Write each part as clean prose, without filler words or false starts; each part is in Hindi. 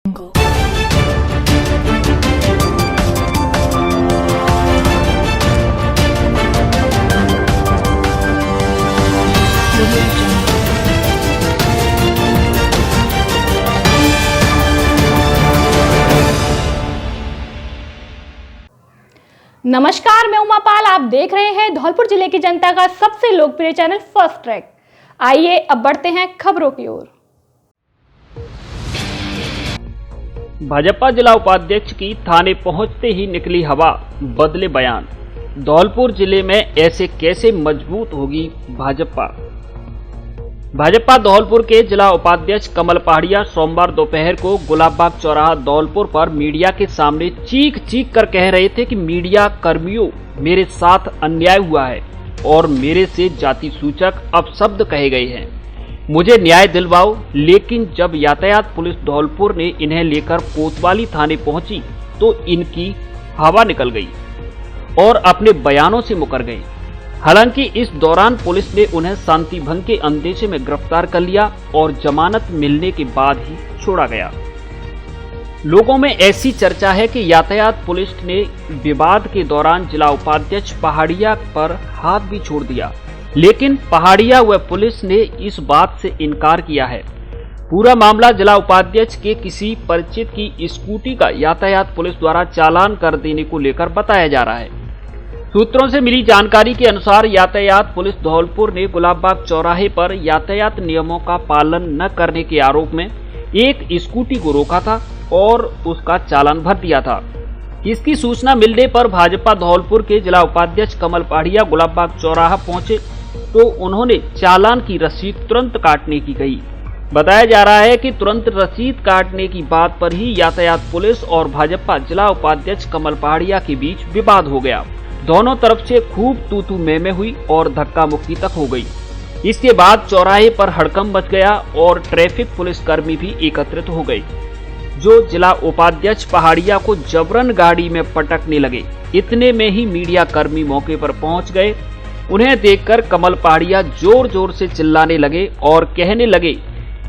नमस्कार, मैं उमा पाल। आप देख रहे हैं धौलपुर जिले की जनता का सबसे लोकप्रिय चैनल फर्स्ट ट्रैक। आइए अब बढ़ते हैं खबरों की ओर। भाजपा जिला उपाध्यक्ष की थाने पहुंचते ही निकली हवा, बदले बयान। धौलपुर जिले में ऐसे कैसे मजबूत होगी भाजपा। भाजपा धौलपुर के जिला उपाध्यक्ष कमल पहाड़िया सोमवार दोपहर को गुलाबबाग चौराहा धौलपुर पर मीडिया के सामने चीख चीख कर कह रहे थे कि मीडिया कर्मियों, मेरे साथ अन्याय हुआ है और मेरे से जाति सूचक अपशब्द कहे गए हैं, मुझे न्याय दिलवाओ। लेकिन जब यातायात पुलिस धौलपुर ने इन्हें लेकर कोतवाली थाने पहुंची तो इनकी हवा निकल गई और अपने बयानों से मुकर गए। हालांकि इस दौरान पुलिस ने उन्हें शांति भंग के अंदेशे में गिरफ्तार कर लिया और जमानत मिलने के बाद ही छोड़ा गया। लोगों में ऐसी चर्चा है कि यातायात पुलिस ने विवाद के दौरान जिला उपाध्यक्ष पहाड़िया पर हाथ भी छोड़ दिया, लेकिन पहाड़िया व पुलिस ने इस बात से इनकार किया है। पूरा मामला जिला उपाध्यक्ष के किसी परिचित की स्कूटी का यातायात पुलिस द्वारा चालान कर देने को लेकर बताया जा रहा है। सूत्रों से मिली जानकारी के अनुसार यातायात पुलिस धौलपुर ने गुलाबबाग चौराहे पर यातायात नियमों का पालन न करने के आरोप में एक स्कूटी को रोका था और उसका चालान भर दिया था। इसकी सूचना मिलने पर भाजपा धौलपुर के जिला उपाध्यक्ष कमल पहाड़िया गुलाबबाग चौराहा पहुंचे तो उन्होंने चालान की रसीद तुरंत काटने की कही। बताया जा रहा है कि तुरंत रसीद काटने की बात पर ही यातायात पुलिस और भाजपा जिला उपाध्यक्ष कमल पहाड़िया के बीच विवाद हो गया। दोनों तरफ से खूब तू में हुई और धक्का मुक्की तक हो गई। इसके बाद चौराहे पर हड़कंप मच गया और ट्रैफिक पुलिसकर्मी भी एकत्रित हो गए, जो जिला उपाध्यक्ष पहाड़िया को जबरन गाड़ी में पटकने लगे। इतने में ही मीडिया कर्मी मौके पर पहुंच गए। उन्हें देखकर कमल पहाड़िया जोर जोर से चिल्लाने लगे और कहने लगे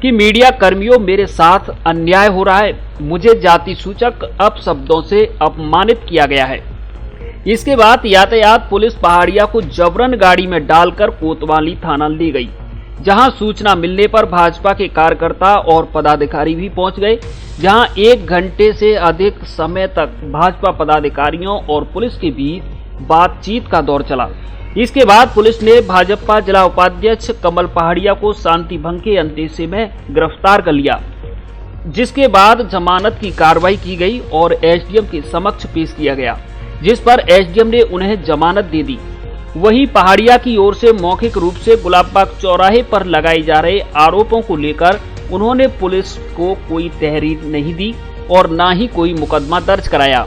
कि मीडिया कर्मियों, मेरे साथ अन्याय हो रहा है, मुझे जाति सूचक अपशब्दों से अपमानित किया गया है। इसके बाद यातायात पुलिस पहाड़िया को जबरन गाड़ी में डालकर कोतवाली थाना ले गई, जहां सूचना मिलने पर भाजपा के कार्यकर्ता और पदाधिकारी भी पहुंच गए, जहां 1 घंटे से अधिक समय तक भाजपा पदाधिकारियों और पुलिस के बीच बातचीत का दौर चला। इसके बाद पुलिस ने भाजपा जिला उपाध्यक्ष कमल पहाड़िया को शांति भंग के अंदेशे में गिरफ्तार कर लिया, जिसके बाद जमानत की कार्रवाई की गई और एसडीएम के समक्ष पेश किया गया, जिस पर एसडीएम ने उन्हें जमानत दे दी। वहीं पहाड़िया की ओर से मौखिक रूप से गुलाबबाग चौराहे पर लगाए जा रहे आरोपों को लेकर उन्होंने पुलिस को कोई तहरीर नहीं दी और न ही कोई मुकदमा दर्ज कराया।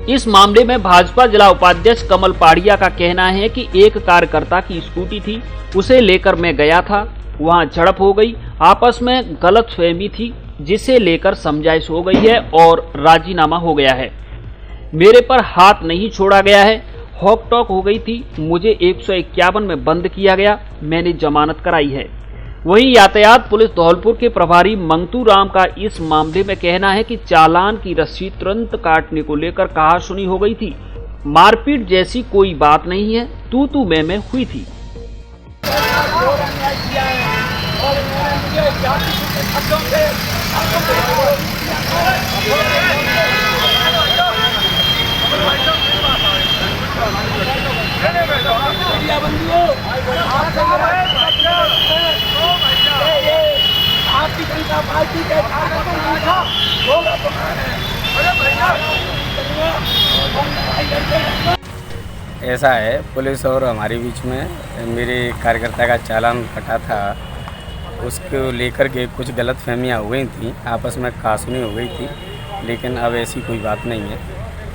इस मामले में भाजपा जिला उपाध्यक्ष कमल पहाड़िया का कहना है कि एक कार्यकर्ता की स्कूटी थी, उसे लेकर मैं गया था, वहां झड़प हो गई, आपस में गलतफहमी थी, जिसे लेकर समझाइश हो गई है और राजीनामा हो गया है। मेरे पर हाथ नहीं छोड़ा गया है, हॉक टॉक हो गई थी, मुझे 151 में बंद किया गया, मैंने जमानत कराई है। वहीं यातायात पुलिस धौलपुर के प्रभारी मंगतू राम का इस मामले में कहना है कि चालान की रसीद तुरंत काटने को लेकर कहासुनी हो गई थी, मारपीट जैसी कोई बात नहीं है, तू मैं हुई थी। आपकी जनता पार्टी के ऐसा है, पुलिस और हमारे बीच में मेरे कार्यकर्ता का चालान कटा था, उसको लेकर के कुछ गलतफहमियां हो गई थी, आपस में कहासुनी हो गई थी। लेकिन अब ऐसी कोई बात नहीं है,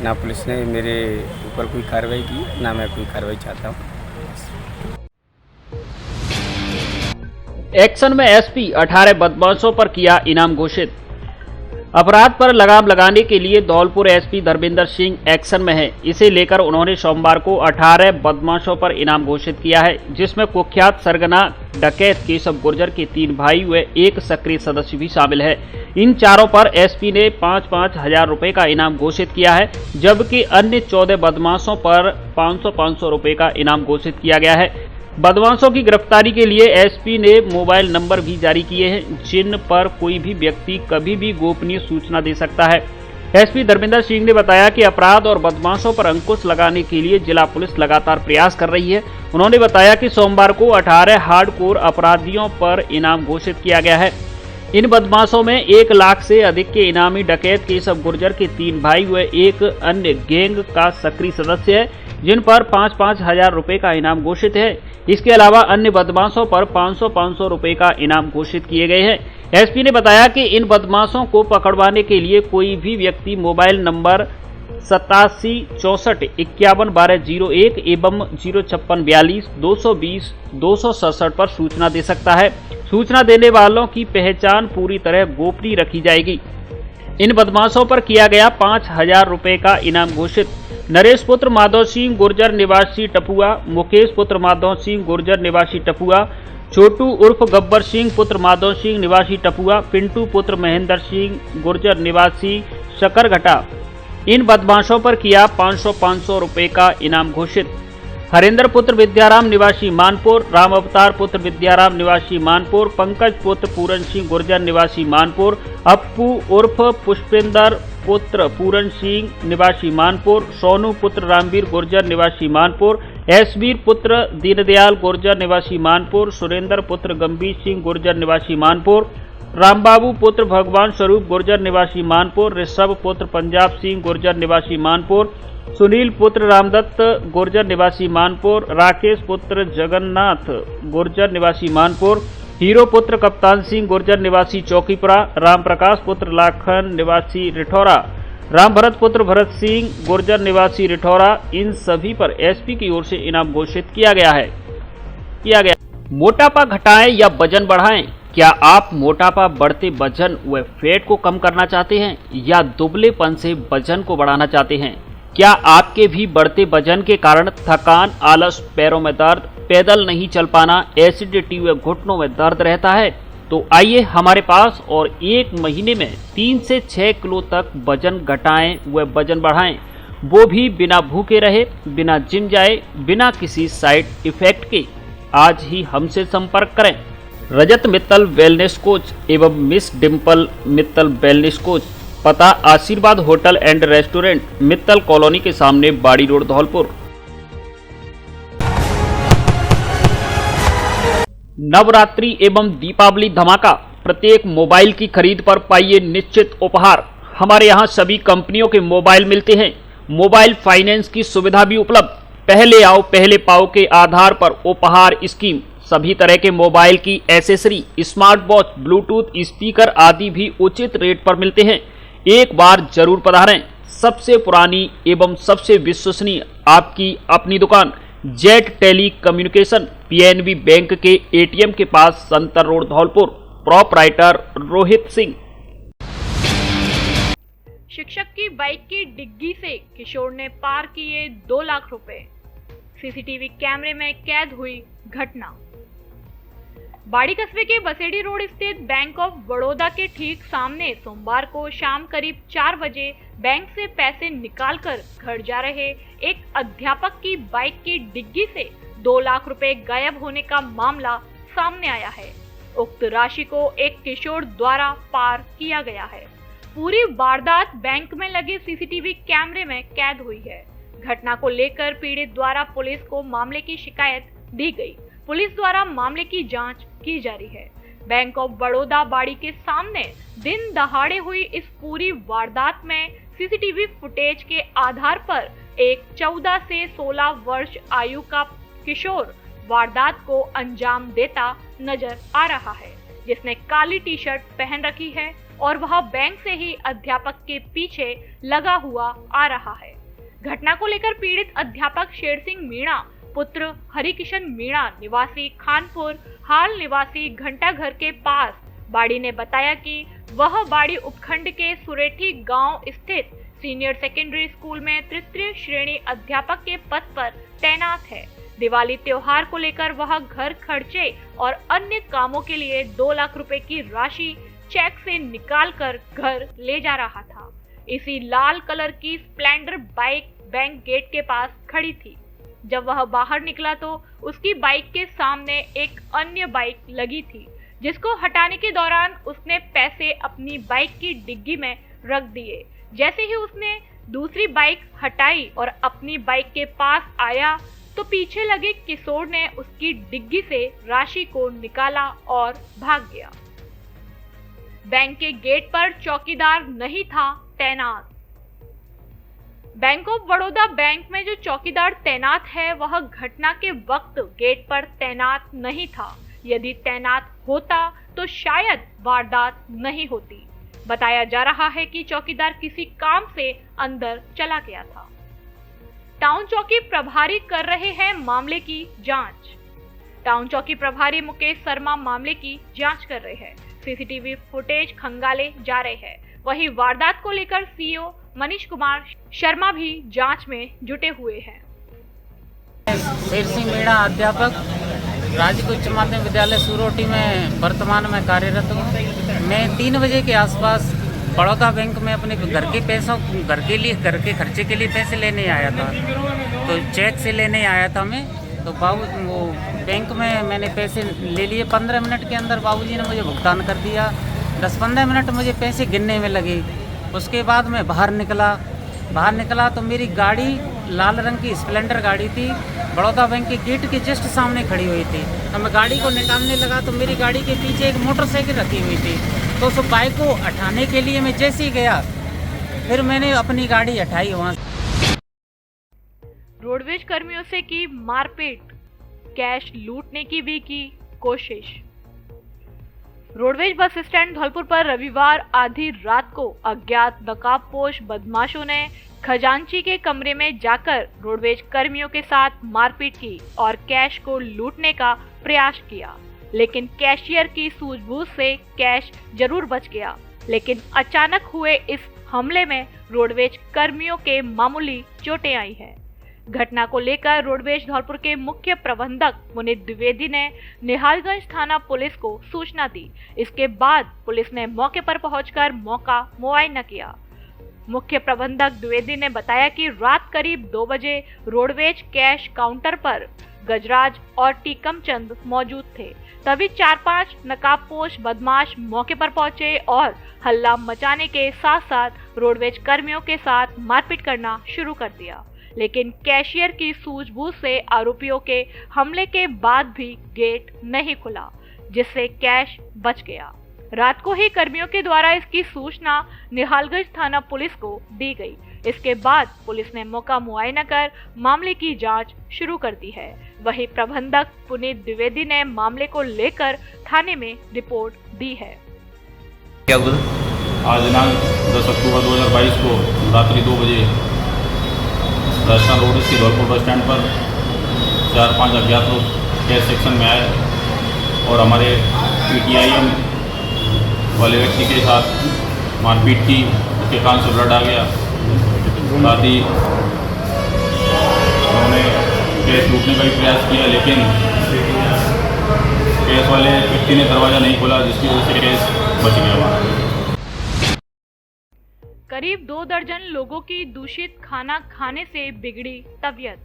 ना पुलिस ने मेरे ऊपर कोई कार्रवाई की, ना मैं कोई कार्रवाई चाहता हूँ। एक्शन में एसपी 18 बदमाशों पर किया इनाम घोषित। अपराध पर लगाम लगाने के लिए धौलपुर एसपी धर्मेंद्र सिंह एक्शन में है। इसे लेकर उन्होंने सोमवार को 18 बदमाशों पर इनाम घोषित किया है, जिसमें कुख्यात सरगना डकैत केशव गुर्जर के 3 भाई व एक सक्रिय सदस्य भी शामिल है। इन चारों पर एसपी ने 5-5 हजार रुपए का इनाम घोषित किया है, जबकि अन्य 14 बदमाशों पर 500-500 रुपए का इनाम घोषित किया गया है। बदमाशों की गिरफ्तारी के लिए एसपी ने मोबाइल नंबर भी जारी किए हैं, जिन पर कोई भी व्यक्ति कभी भी गोपनीय सूचना दे सकता है। एसपी धर्मेंद्र सिंह ने बताया कि अपराध और बदमाशों पर अंकुश लगाने के लिए जिला पुलिस लगातार प्रयास कर रही है। उन्होंने बताया कि सोमवार को 18 हार्डकोर अपराधियों पर इनाम घोषित किया गया है। इन बदमाशों में 1 लाख से अधिक के इनामी डकैत केशव गुर्जर के 3 भाई व एक अन्य गैंग का सक्रिय सदस्य है, जिन पर 5-5 हजार रुपए का इनाम घोषित है। इसके अलावा अन्य बदमाशों पर 500-500 रुपए का इनाम घोषित किए गए हैं। एसपी ने बताया कि इन बदमाशों को पकड़वाने के लिए कोई भी व्यक्ति मोबाइल नंबर 8764511201 एवं 05642 पर सूचना दे सकता है। सूचना देने वालों की पहचान पूरी तरह गोपनीय रखी जाएगी। इन बदमाशों पर किया गया 5,000 रुपए का इनाम घोषित। नरेश पुत्र माधव सिंह गुर्जर निवासी टपुआ, मुकेश पुत्र माधव सिंह गुर्जर निवासी टपुआ, छोटू उर्फ गब्बर सिंह पुत्र माधव सिंह निवासी टपुआ, पिंटू पुत्र महेंद्र सिंह गुर्जर निवासी शकरघटा। इन बदमाशों पर किया 500-500 रुपए का इनाम घोषित। हरेंद्र पुत्र विद्याराम निवासी मानपुर, राम अवतार पुत्र विद्याराम निवासी मानपुर, पंकज पुत्र पूरन सिंह गुर्जर निवासी मानपुर, अप्पू उर्फ पुष्पेंद्र पुत्र पूरन सिंह निवासी मानपुर, सोनू पुत्र रामवीर गुर्जर निवासी मानपुर, एसवीर पुत्र दीनदयाल गुर्जर निवासी मानपुर, सुरेंद्र पुत्र गंभीर सिंह गुर्जर निवासी मानपुर, रामबाबू पुत्र भगवान स्वरूप गुर्जर निवासी मानपुर, ऋषभ पुत्र पंजाब सिंह गुर्जर निवासी मानपुर, सुनील पुत्र रामदत्त गुर्जर निवासी मानपुर, राकेश पुत्र जगन्नाथ गुर्जर निवासी मानपुर, हीरो पुत्र कप्तान सिंह गुर्जर निवासी चौकीपुरा, राम प्रकाश पुत्र लाखन निवासी रिठौरा, राम भरत पुत्र भरत सिंह गुर्जर निवासी रिठौरा। इन सभी पर एसपी की ओर से इनाम घोषित किया गया। मोटापा घटाएं या वजन बढ़ाएं? क्या आप मोटापा, बढ़ते वजन व फैट को कम करना चाहते हैं या दुबलेपन से वजन को बढ़ाना चाहते हैं? क्या आपके भी बढ़ते वजन के कारण थकान, आलस, पैरों में दर्द, पैदल नहीं चल पाना, एसिडिटी व घुटनों में दर्द रहता है? तो आइए हमारे पास और 1 महीने में 3 से 6 किलो तक वजन घटाएं व वजन बढ़ाएं, वो भी बिना भूखे रहे, बिना जिम जाए, बिना किसी साइड इफेक्ट के। आज ही हमसे संपर्क करें। रजत मित्तल वेलनेस कोच एवं miss Dimple Mittal wellness coach, पता आशीर्वाद hotel and restaurant, Mittal colony के सामने, बाड़ी रोड, धौलपुर। नवरात्रि एवं दीपावली धमाका, प्रत्येक मोबाइल की खरीद पर पाइए निश्चित उपहार। हमारे यहाँ सभी कंपनियों के मोबाइल मिलते हैं, मोबाइल फाइनेंस की सुविधा भी उपलब्ध। पहले आओ पहले पाओ के आधार पर उपहार स्कीम, सभी तरह के मोबाइल की accessory, smart watch, Bluetooth speaker आदि भी उचित रेट पर मिलते हैं। एक बार जरूर पधारें। सबसे पुरानी एवं सबसे विश्वसनीय आपकी अपनी दुकान, Jet telecommunication, PNB bank के एटीएम के पास, संतर रोड, धौलपुर। प्रोपराइटर रोहित सिंह। शिक्षक की बाइक की डिग्गी से किशोर ने पार किए 2 लाख रुपए। सीसीटीवी कैमरे में कैद हुई घटना। बाड़ी कस्बे के बसेड़ी रोड स्थित बैंक ऑफ बड़ौदा के ठीक सामने सोमवार को शाम करीब 4 बजे बैंक से पैसे निकालकर घर जा रहे एक अध्यापक की बाइक की डिग्गी से 2 लाख रुपए गायब होने का मामला सामने आया है। उक्त राशि को एक किशोर द्वारा पार किया गया है। पूरी वारदात बैंक में लगे सीसीटीवी कैमरे में कैद हुई है। घटना को लेकर पीड़ित द्वारा पुलिस को मामले की शिकायत दी गई। पुलिस द्वारा मामले की जांच की जा रही है। बैंक ऑफ बड़ौदा बाड़ी के सामने दिन दहाड़े हुई इस पूरी वारदात में सीसीटीवी फुटेज के आधार पर एक 14 से 16 वर्ष आयु का किशोर वारदात को अंजाम देता नजर आ रहा है, जिसने काली टी शर्ट पहन रखी है और वह बैंक से ही अध्यापक के पीछे लगा हुआ आ रहा है। घटना को लेकर पीड़ित अध्यापक शेर सिंह मीणा पुत्र हरिकिशन मीणा निवासी खानपुर हाल निवासी घंटा घर के पास बाड़ी ने बताया कि वह बाड़ी उपखंड के सुरेठी गांव स्थित सीनियर सेकेंडरी स्कूल में तृतीय श्रेणी अध्यापक के पद पर तैनात है। दिवाली त्योहार को लेकर वह घर खर्चे और अन्य कामों के लिए 2 लाख रुपए की राशि चेक से निकालकर घर ले जा रहा था। इसी लाल कलर की स्प्लेंडर बाइक बैंक गेट के पास खड़ी थी। जब वह बाहर निकला तो उसकी बाइक के सामने एक अन्य बाइक लगी थी, जिसको हटाने के दौरान उसने पैसे अपनी बाइक की डिग्गी में रख दिए। जैसे ही उसने दूसरी बाइक हटाई और अपनी बाइक के पास आया तो पीछे लगे किशोर ने उसकी डिग्गी से राशि को निकाला और भाग गया। बैंक के गेट पर चौकीदार नहीं था तैनात। बैंक ऑफ बड़ौदा बैंक में जो चौकीदार तैनात है वह घटना के वक्त गेट पर तैनात नहीं था। यदि तैनात होता तो शायद वारदात नहीं होती। बताया जा रहा है कि चौकीदार किसी काम से अंदर चला गया था। टाउन चौकी प्रभारी कर रहे हैं मामले की जांच। टाउन चौकी प्रभारी मुकेश शर्मा मामले की जांच कर रहे हैं। सीसीटीवी फुटेज खंगाले जा रहे हैं। वहीं वारदात को लेकर सीईओ मनीष कुमार शर्मा भी जांच में जुटे हुए हैं। शेर सिंह मीणा अध्यापक राजकीय उच्च माध्यमिक विद्यालय सुरोटी में वर्तमान में कार्यरत हूँ। मैं 3 बजे के आसपास बड़ौदा बैंक में अपने घर के खर्चे के लिए पैसे लेने आया था। तो चेक से लेने आया था मैं। तो वो बैंक में मैंने पैसे ले लिए। 15 मिनट के अंदर बाबूजी ने मुझे भुगतान कर दिया। 10-15 मिनट मुझे पैसे गिनने में लगे। उसके बाद मैं बाहर निकला तो मेरी गाड़ी लाल रंग की स्प्लेंडर गाड़ी थी, बड़ौदा बैंक के गेट के जस्ट सामने खड़ी हुई थी। तो मैं गाड़ी को निकालने लगा तो मेरी गाड़ी के पीछे एक मोटरसाइकिल रखी हुई थी। तो उस बाइक को हटाने के लिए मैं जैसे ही गया, फिर मैंने अपनी गाड़ी हटाई। वहाँ रोडवेज कर्मियों से की मारपीट, कैश लूटने की भी की कोशिश। रोडवेज बस स्टैंड धौलपुर पर रविवार आधी रात को अज्ञात नकाबपोश बदमाशों ने खजांची के कमरे में जाकर रोडवेज कर्मियों के साथ मारपीट की और कैश को लूटने का प्रयास किया, लेकिन कैशियर की सूझबूझ से कैश जरूर बच गया। लेकिन अचानक हुए इस हमले में रोडवेज कर्मियों के मामूली चोटें आई हैं। घटना को लेकर रोडवेज धौलपुर के मुख्य प्रबंधक मुनीत द्विवेदी ने निहालगंज थाना पुलिस को सूचना दी। इसके बाद पुलिस ने मौके पर पहुंचकर मौका मुआयना किया। मुख्य प्रबंधक द्विवेदी ने बताया कि रात करीब 2 बजे रोडवेज कैश काउंटर पर गजराज और टीकम चंद मौजूद थे। तभी 4-5 नकाबपोश बदमाश मौके पर पहुंचे और हल्ला मचाने के साथ साथ रोडवेज कर्मियों के साथ मारपीट करना शुरू कर दिया। लेकिन कैशियर की सूझबूझ से आरोपियों के हमले के बाद भी गेट नहीं खुला, जिससे कैश बच गया। रात को ही कर्मियों के द्वारा इसकी सूचना निहालगंज थाना पुलिस को दी गई। इसके बाद पुलिस ने मौका मुआयना कर मामले की जांच शुरू कर दी है। वहीं प्रबंधक पुनीत द्विवेदी ने मामले को लेकर थाने में रिपोर्ट दी है। आज दिनांक 10 अक्टूबर 2022 को रात्रि 2 बजे राजस्थान रोड के धौलपुर बस स्टैंड पर 4-5 अज्ञात लोग कैश सेक्शन में आए और हमारे PTIM वाले व्यक्ति के साथ मारपीट की। उसके कान से ब्लड आ गया। साथ ही उन्होंने कैश लूटने का भी प्रयास किया, लेकिन कैश वाले व्यक्ति ने दरवाज़ा नहीं खोला, जिसकी वजह से कैश बच गया हमारा। करीब 2 दर्जन लोगों की दूषित खाना खाने से बिगड़ी तबीयत।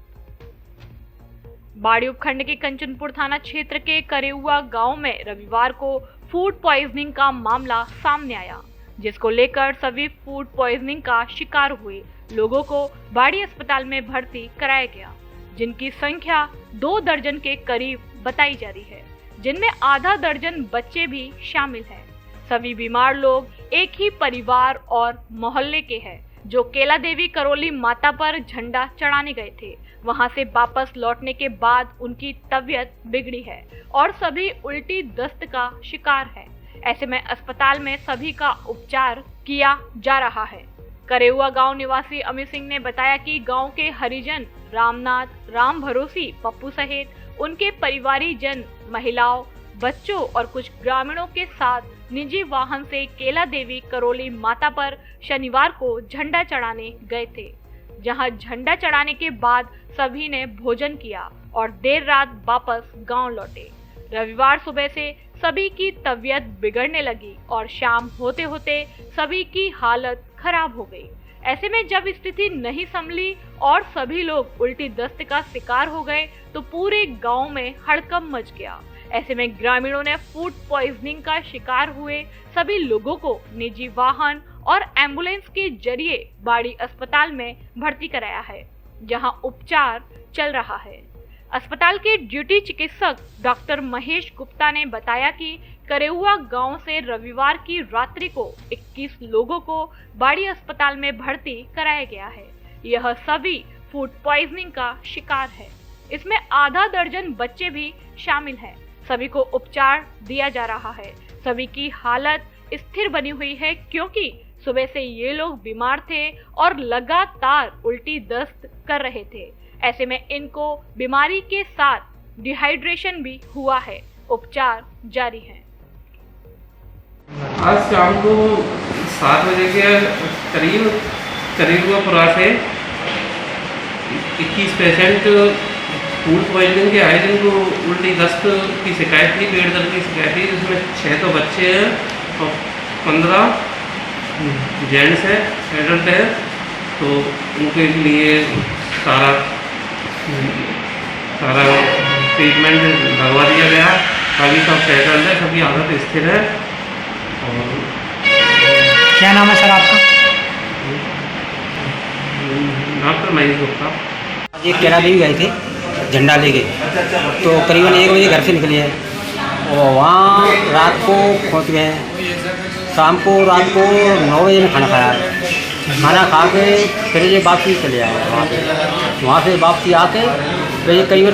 बाड़ी उपखंड के कंचनपुर थाना क्षेत्र के करेउआ गांव में रविवार को फूड पॉइजनिंग का मामला सामने आया, जिसको लेकर सभी फूड पॉइजनिंग का शिकार हुए लोगों को बाड़ी अस्पताल में भर्ती कराया गया, जिनकी संख्या 2 दर्जन के करीब बताई जा रही है, जिनमें आधा दर्जन बच्चे भी शामिल हैं। सभी बीमार लोग एक ही परिवार और मोहल्ले के हैं, जो केला देवी करौली माता पर झंडा चढ़ाने गए थे। वहां से वापस लौटने के बाद उनकी तबीयत बिगड़ी है और सभी उल्टी दस्त का शिकार है। ऐसे में अस्पताल में सभी का उपचार किया जा रहा है। करेउआ गांव निवासी अमित सिंह ने बताया कि गांव के हरिजन रामनाथ, राम भरोसी, पप्पू सहित उनके परिवारी जन, महिलाओं, बच्चों और कुछ ग्रामीणों के साथ निजी वाहन से केला देवी करौली माता पर शनिवार को झंडा चढ़ाने गए थे, जहां झंडा चढ़ाने के बाद सभी ने भोजन किया और देर रात वापस गांव लौटे। रविवार सुबह से सभी की तबीयत बिगड़ने लगी और शाम होते होते सभी की हालत खराब हो गई। ऐसे में जब स्थिति नहीं संभली और सभी लोग उल्टी दस्त का शिकार हो गए तो पूरे गांव में हड़कंप मच गया। ऐसे में ग्रामीणों ने फूड पॉइजनिंग का शिकार हुए सभी लोगों को निजी वाहन और एम्बुलेंस के जरिए बाड़ी अस्पताल में भर्ती कराया है, जहां उपचार चल रहा है। अस्पताल के ड्यूटी चिकित्सक डॉक्टर महेश गुप्ता ने बताया कि करेउआ गांव से रविवार की रात्रि को 21 लोगों को बाड़ी अस्पताल में भर्ती कराया गया है। यह सभी फूड पॉइजनिंग का शिकार है। इसमें आधा दर्जन बच्चे भी शामिल हैं। सभी को उपचार दिया जा रहा है। सभी की हालत स्थिर बनी हुई है क्योंकि सुबह से ये लोग बीमार थे और लगातार उल्टी दस्त कर रहे थे। ऐसे में इनको बीमारी के साथ डिहाइड्रेशन भी हुआ है। उपचार जारी है। आज शाम को 7 बजे के करीब करीबपुरा से 21 पेशेंट फूड पॉइजनिंग के आए जिनको उल्टी दस्त की शिकायत थी, पेट दर्द की शिकायत थी, जिसमें 6 तो बच्चे हैं और 15 जेंट्स हैं, एडल्ट हैं। तो उनके लिए सारा ट्रीटमेंट लगवा दिया गया। अभी सब सेटल्ड है, सबकी हालत स्थिर है। और क्या नाम है सर आपका? डॉक्टर महेश गुप्ता। ये केला देवी गए थे झंडा लेके, तो करीबन 1 बजे घर से निकले हैं और वहाँ रात को पहुँच गए हैं। शाम को रात को 9 बजे में खाना खाया है। खाना खा के फिर ये वापसी चले आए वहाँ से वापसी आके फिर ये करीबन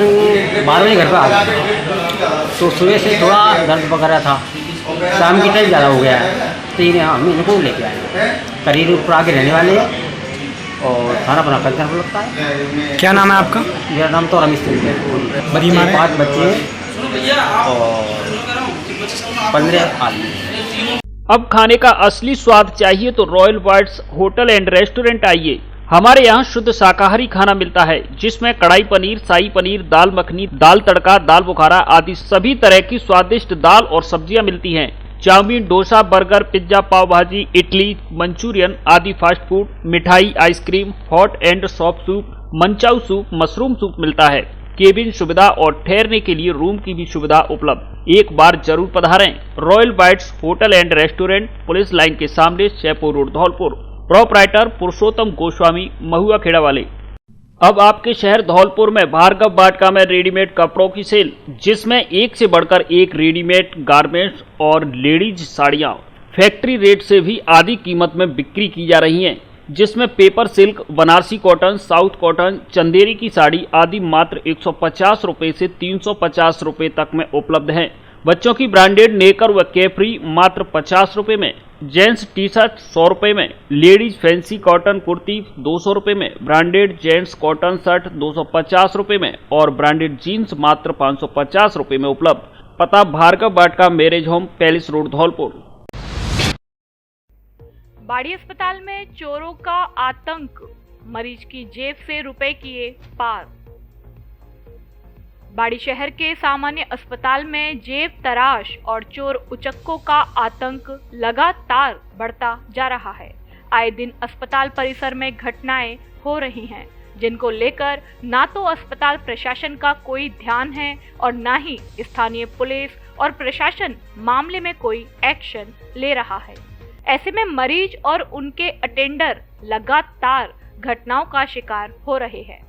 12 बजे घर पर आ गए। तो सुबह से थोड़ा दर्द वगैरह था, शाम की टाइम ज़्यादा हो गया है, तो इन्हें हम इनको लेके आए। करीबपुर आगे रहने वाले हैं और थाना बना कर लगता है। क्या नाम है आपका? मेरा नाम तो रमेश है। 5 बच्चे और 15 आदमी। अब खाने का असली स्वाद चाहिए तो royal bites hotel and restaurant आइए। हमारे यहाँ शुद्ध शाकाहारी खाना मिलता है, जिसमें कढ़ाई पनीर, शाही पनीर, दाल मखनी, दाल तड़का, दाल बुखारा आदि सभी तरह की स्वादिष्ट दाल और सब्जियां मिलती हैं। चाउमीन, डोसा, बर्गर, पिज्जा, पाव भाजी, इडली, मंचूरियन आदि फास्ट फूड, मिठाई, ice cream, hot and soft soup, manchow soup, mushroom soup मिलता है। केबिन सुविधा और ठहरने के लिए रूम की भी सुविधा उपलब्ध। एक बार जरूर पधारें। Royal bites hotel and restaurant, police line के सामने, जयपुर रोड, धौलपुर। प्रोपराइटर पुरुषोत्तम गोस्वामी, महुआ खेड़ा वाले। अब आपके शहर धौलपुर में भार्गव वाटिका में रेडीमेड कपड़ों की सेल, जिसमें एक से बढ़कर एक रेडीमेड गारमेंट्स और लेडीज साड़ियां फैक्ट्री रेट से भी आधी कीमत में बिक्री की जा रही हैं, जिसमें paper silk, Banarasi cotton, south cotton, Chanderi की साड़ी आदि मात्र 150 रुपए से 350 रुपए तक में उपलब्ध हैं। बच्चों की ब्रांडेड नेकर व कैफ्री मात्र 50 रुपए में, जेंट्स टी शर्ट 100 रुपए में, लेडीज फैंसी कॉटन कुर्ती 200 रुपए में, ब्रांडेड जेंट्स कॉटन शर्ट 250 रुपए में और ब्रांडेड जीन्स मात्र 550 रुपए में उपलब्ध। पता Bhargav Vatika marriage home, palace road, Dhaulpur. Bari अस्पताल में चोरों का आतंक, मरीज की जेब से रुपए किए पार। बाड़ी शहर के सामान्य अस्पताल में जेब तराश और चोर उचक्कों का आतंक लगातार बढ़ता जा रहा है। आए दिन अस्पताल परिसर में घटनाएं हो रही हैं, जिनको लेकर ना तो अस्पताल प्रशासन का कोई ध्यान है और ना ही स्थानीय पुलिस और प्रशासन मामले में कोई एक्शन ले रहा है। ऐसे में मरीज और उनके अटेंडर लगातार घटनाओं का शिकार हो रहे हैं।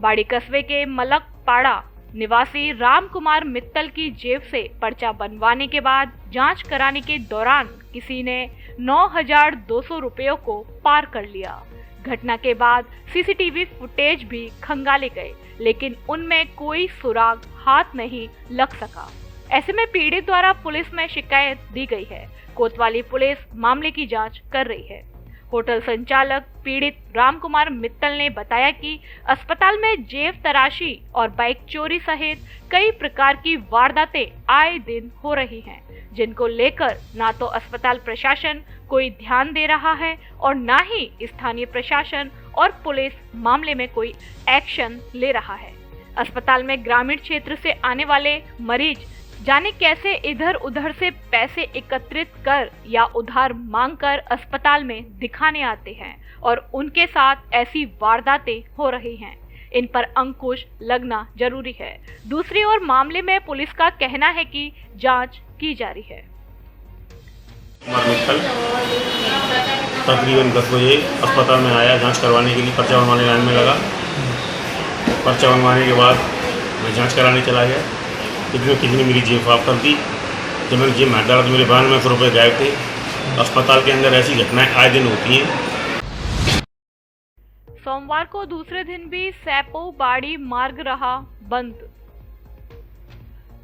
बाड़ी कस्बे के मलकपाड़ा निवासी राम कुमार मित्तल की जेब से पर्चा बनवाने के बाद जांच कराने के दौरान किसी ने 9,200 रुपयों को पार कर लिया। घटना के बाद सीसीटीवी फुटेज भी खंगाले गए, लेकिन उनमें कोई सुराग हाथ नहीं लग सका। ऐसे में पीड़ित द्वारा पुलिस में शिकायत दी गई है। कोतवाली पुलिस मामले की जांच कर रही है। होटल संचालक पीड़ित रामकुमार मित्तल ने बताया कि अस्पताल में जेब तराशी और बाइक चोरी सहित कई प्रकार की वारदातें आए दिन हो रही हैं, जिनको लेकर ना तो अस्पताल प्रशासन कोई ध्यान दे रहा है और ना ही स्थानीय प्रशासन और पुलिस मामले में कोई एक्शन ले रहा है। अस्पताल में ग्रामीण क्षेत्र से आने वाले मरीज जाने कैसे इधर उधर से पैसे एकत्रित कर या उधार मांगकर अस्पताल में दिखाने आते हैं और उनके साथ ऐसी वारदातें हो रही हैं। इन पर अंकुश लगना जरूरी है। दूसरी ओर मामले में पुलिस का कहना है कि जांच की जा रही है। तकरीबन 10 बजे अस्पताल में आया जांच करवाने के लिए, पर्चा बनवाने लाइन में लगा। पर्चा बनवाने के बाद मैं जांच कराने चला गया। कितनी मेरी जेब साफ कर दी। जब मैंने जेब में हाथ डाला तो मेरे 9200 रुपये गायब थे। अस्पताल के अंदर ऐसी घटनाएं आए दिन होती हैं। सोमवार को दूसरे दिन भी सैपो बाड़ी मार्ग रहा बंद।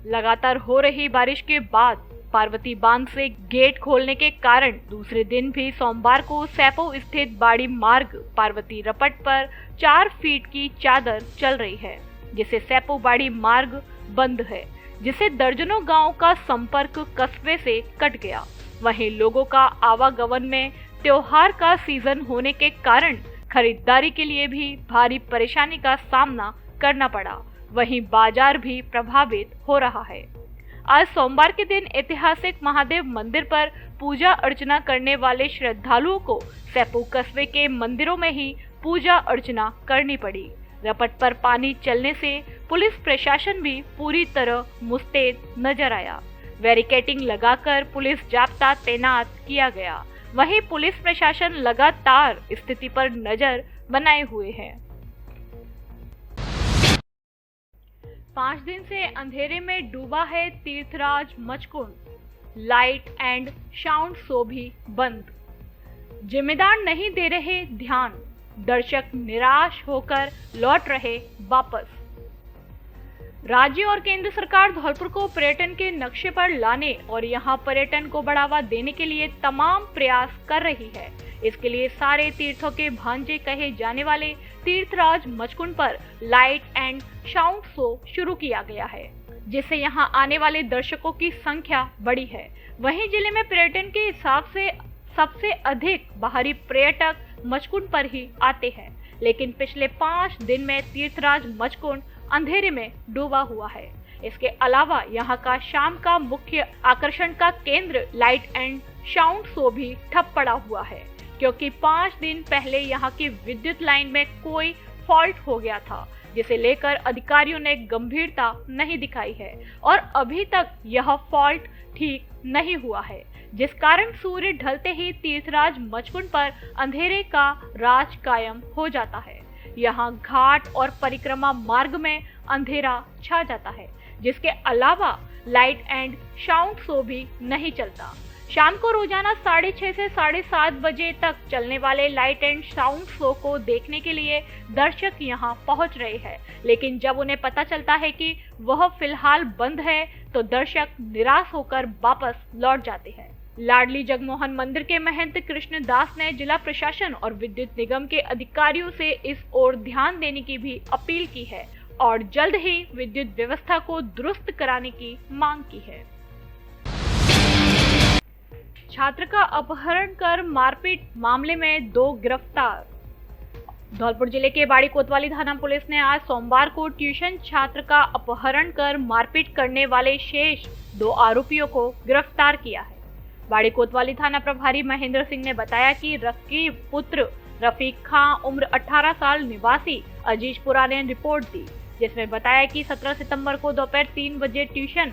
लगातार हो रही बारिश के बाद पार्वती बांध से गेट खोलने के कारण दूसरे दिन भी सोमवार को सैपो स्थित बाड़ी मार्ग पार्वती रपट पर 4 फीट की चादर चल रही है, जिससे सैपो बाड़ी मार्ग बंद है, जिससे दर्जनों गांव का संपर्क कस्बे से कट गया। वहीं लोगों का आवागमन में त्योहार का सीजन होने के कारण खरीदारी के लिए भी भारी परेशानी का सामना करना पड़ा। वहीं बाजार भी प्रभावित हो रहा है। आज सोमवार के दिन ऐतिहासिक महादेव मंदिर पर पूजा अर्चना करने वाले श्रद्धालुओं को सैपो कस्बे के मंदिरों में ही पूजा अर्चना करनी पड़ी। रपट पर पानी चलने से पुलिस प्रशासन भी पूरी तरह मुस्तैद नजर आया। बैरिकेडिंग लगाकर पुलिस जाब्ता तैनात किया गया। वहीं पुलिस प्रशासन लगातार स्थिति पर नजर बनाए हुए है। 5 दिन से अंधेरे में डूबा है Tirthraj Machkund. Light and sound show भी बंद। जिम्मेदार नहीं दे रहे ध्यान, दर्शक निराश होकर लौट रहे वापस। राज्य और केंद्र सरकार धौलपुर को पर्यटन के नक्शे पर लाने और यहां पर्यटन को बढ़ावा देने के लिए तमाम प्रयास कर रही है। इसके लिए सारे तीर्थों के भांजे कहे जाने वाले तीर्थराज मचकुंड पर लाइट एंड साउंड शो शुरू किया गया है, जिससे यहां आने वाले दर्शकों की संख्या बढ़ी है। वहीं जिले में पर्यटन के हिसाब से सबसे अधिक बाहरी पर्यटक मचकुंड पर ही आते हैं, लेकिन पिछले 5 दिन में तीर्थराज मचकुंड अंधेरे में डूबा हुआ है। इसके अलावा यहाँ का शाम का मुख्य आकर्षण का केंद्र लाइट एंड साउंड शो भी ठप पड़ा हुआ है, क्योंकि 5 दिन पहले यहाँ की विद्युत लाइन में कोई फॉल्ट हो गया था, जिसे लेकर अधिकारियों ने गंभीरता नहीं दिखाई है और अभी तक यह फॉल्ट ठीक नहीं हुआ है, जिस कारण सूर्य ढलते ही तीर्थराज मचकुंड पर अंधेरे का राज कायम हो जाता है। यहाँ घाट और परिक्रमा मार्ग में अंधेरा छा जाता है, जिसके अलावा लाइट एंड साउंड शो भी नहीं चलता। शाम को रोजाना 6:30 से 7:30 बजे तक चलने वाले लाइट एंड साउंड शो को देखने के लिए दर्शक यहां पहुंच रहे हैं, लेकिन जब उन्हें पता चलता है कि वह फिलहाल बंद है तो दर्शक निराश होकर वापस लौट जाते हैं। लाडली जगमोहन मंदिर के महंत कृष्ण दास ने जिला प्रशासन और विद्युत निगम के अधिकारियों से इस ओर ध्यान देने की भी अपील की है और जल्द ही विद्युत व्यवस्था को दुरुस्त कराने की मांग की है। छात्र का अपहरण कर मारपीट मामले में 2 गिरफ्तार। धौलपुर जिले के बाड़ी कोतवाली थाना पुलिस ने आज सोमवार को ट्यूशन छात्र का अपहरण कर मारपीट करने वाले शेष 2 आरोपियों को गिरफ्तार किया है। बाड़ी कोतवाली थाना प्रभारी महेंद्र सिंह ने बताया कि रकीब पुत्र रफीक खां उम्र 18 साल निवासी अजीजपुरा ने रिपोर्ट दी, जिसमें बताया कि 17 सितंबर को दोपहर 3 बजे ट्यूशन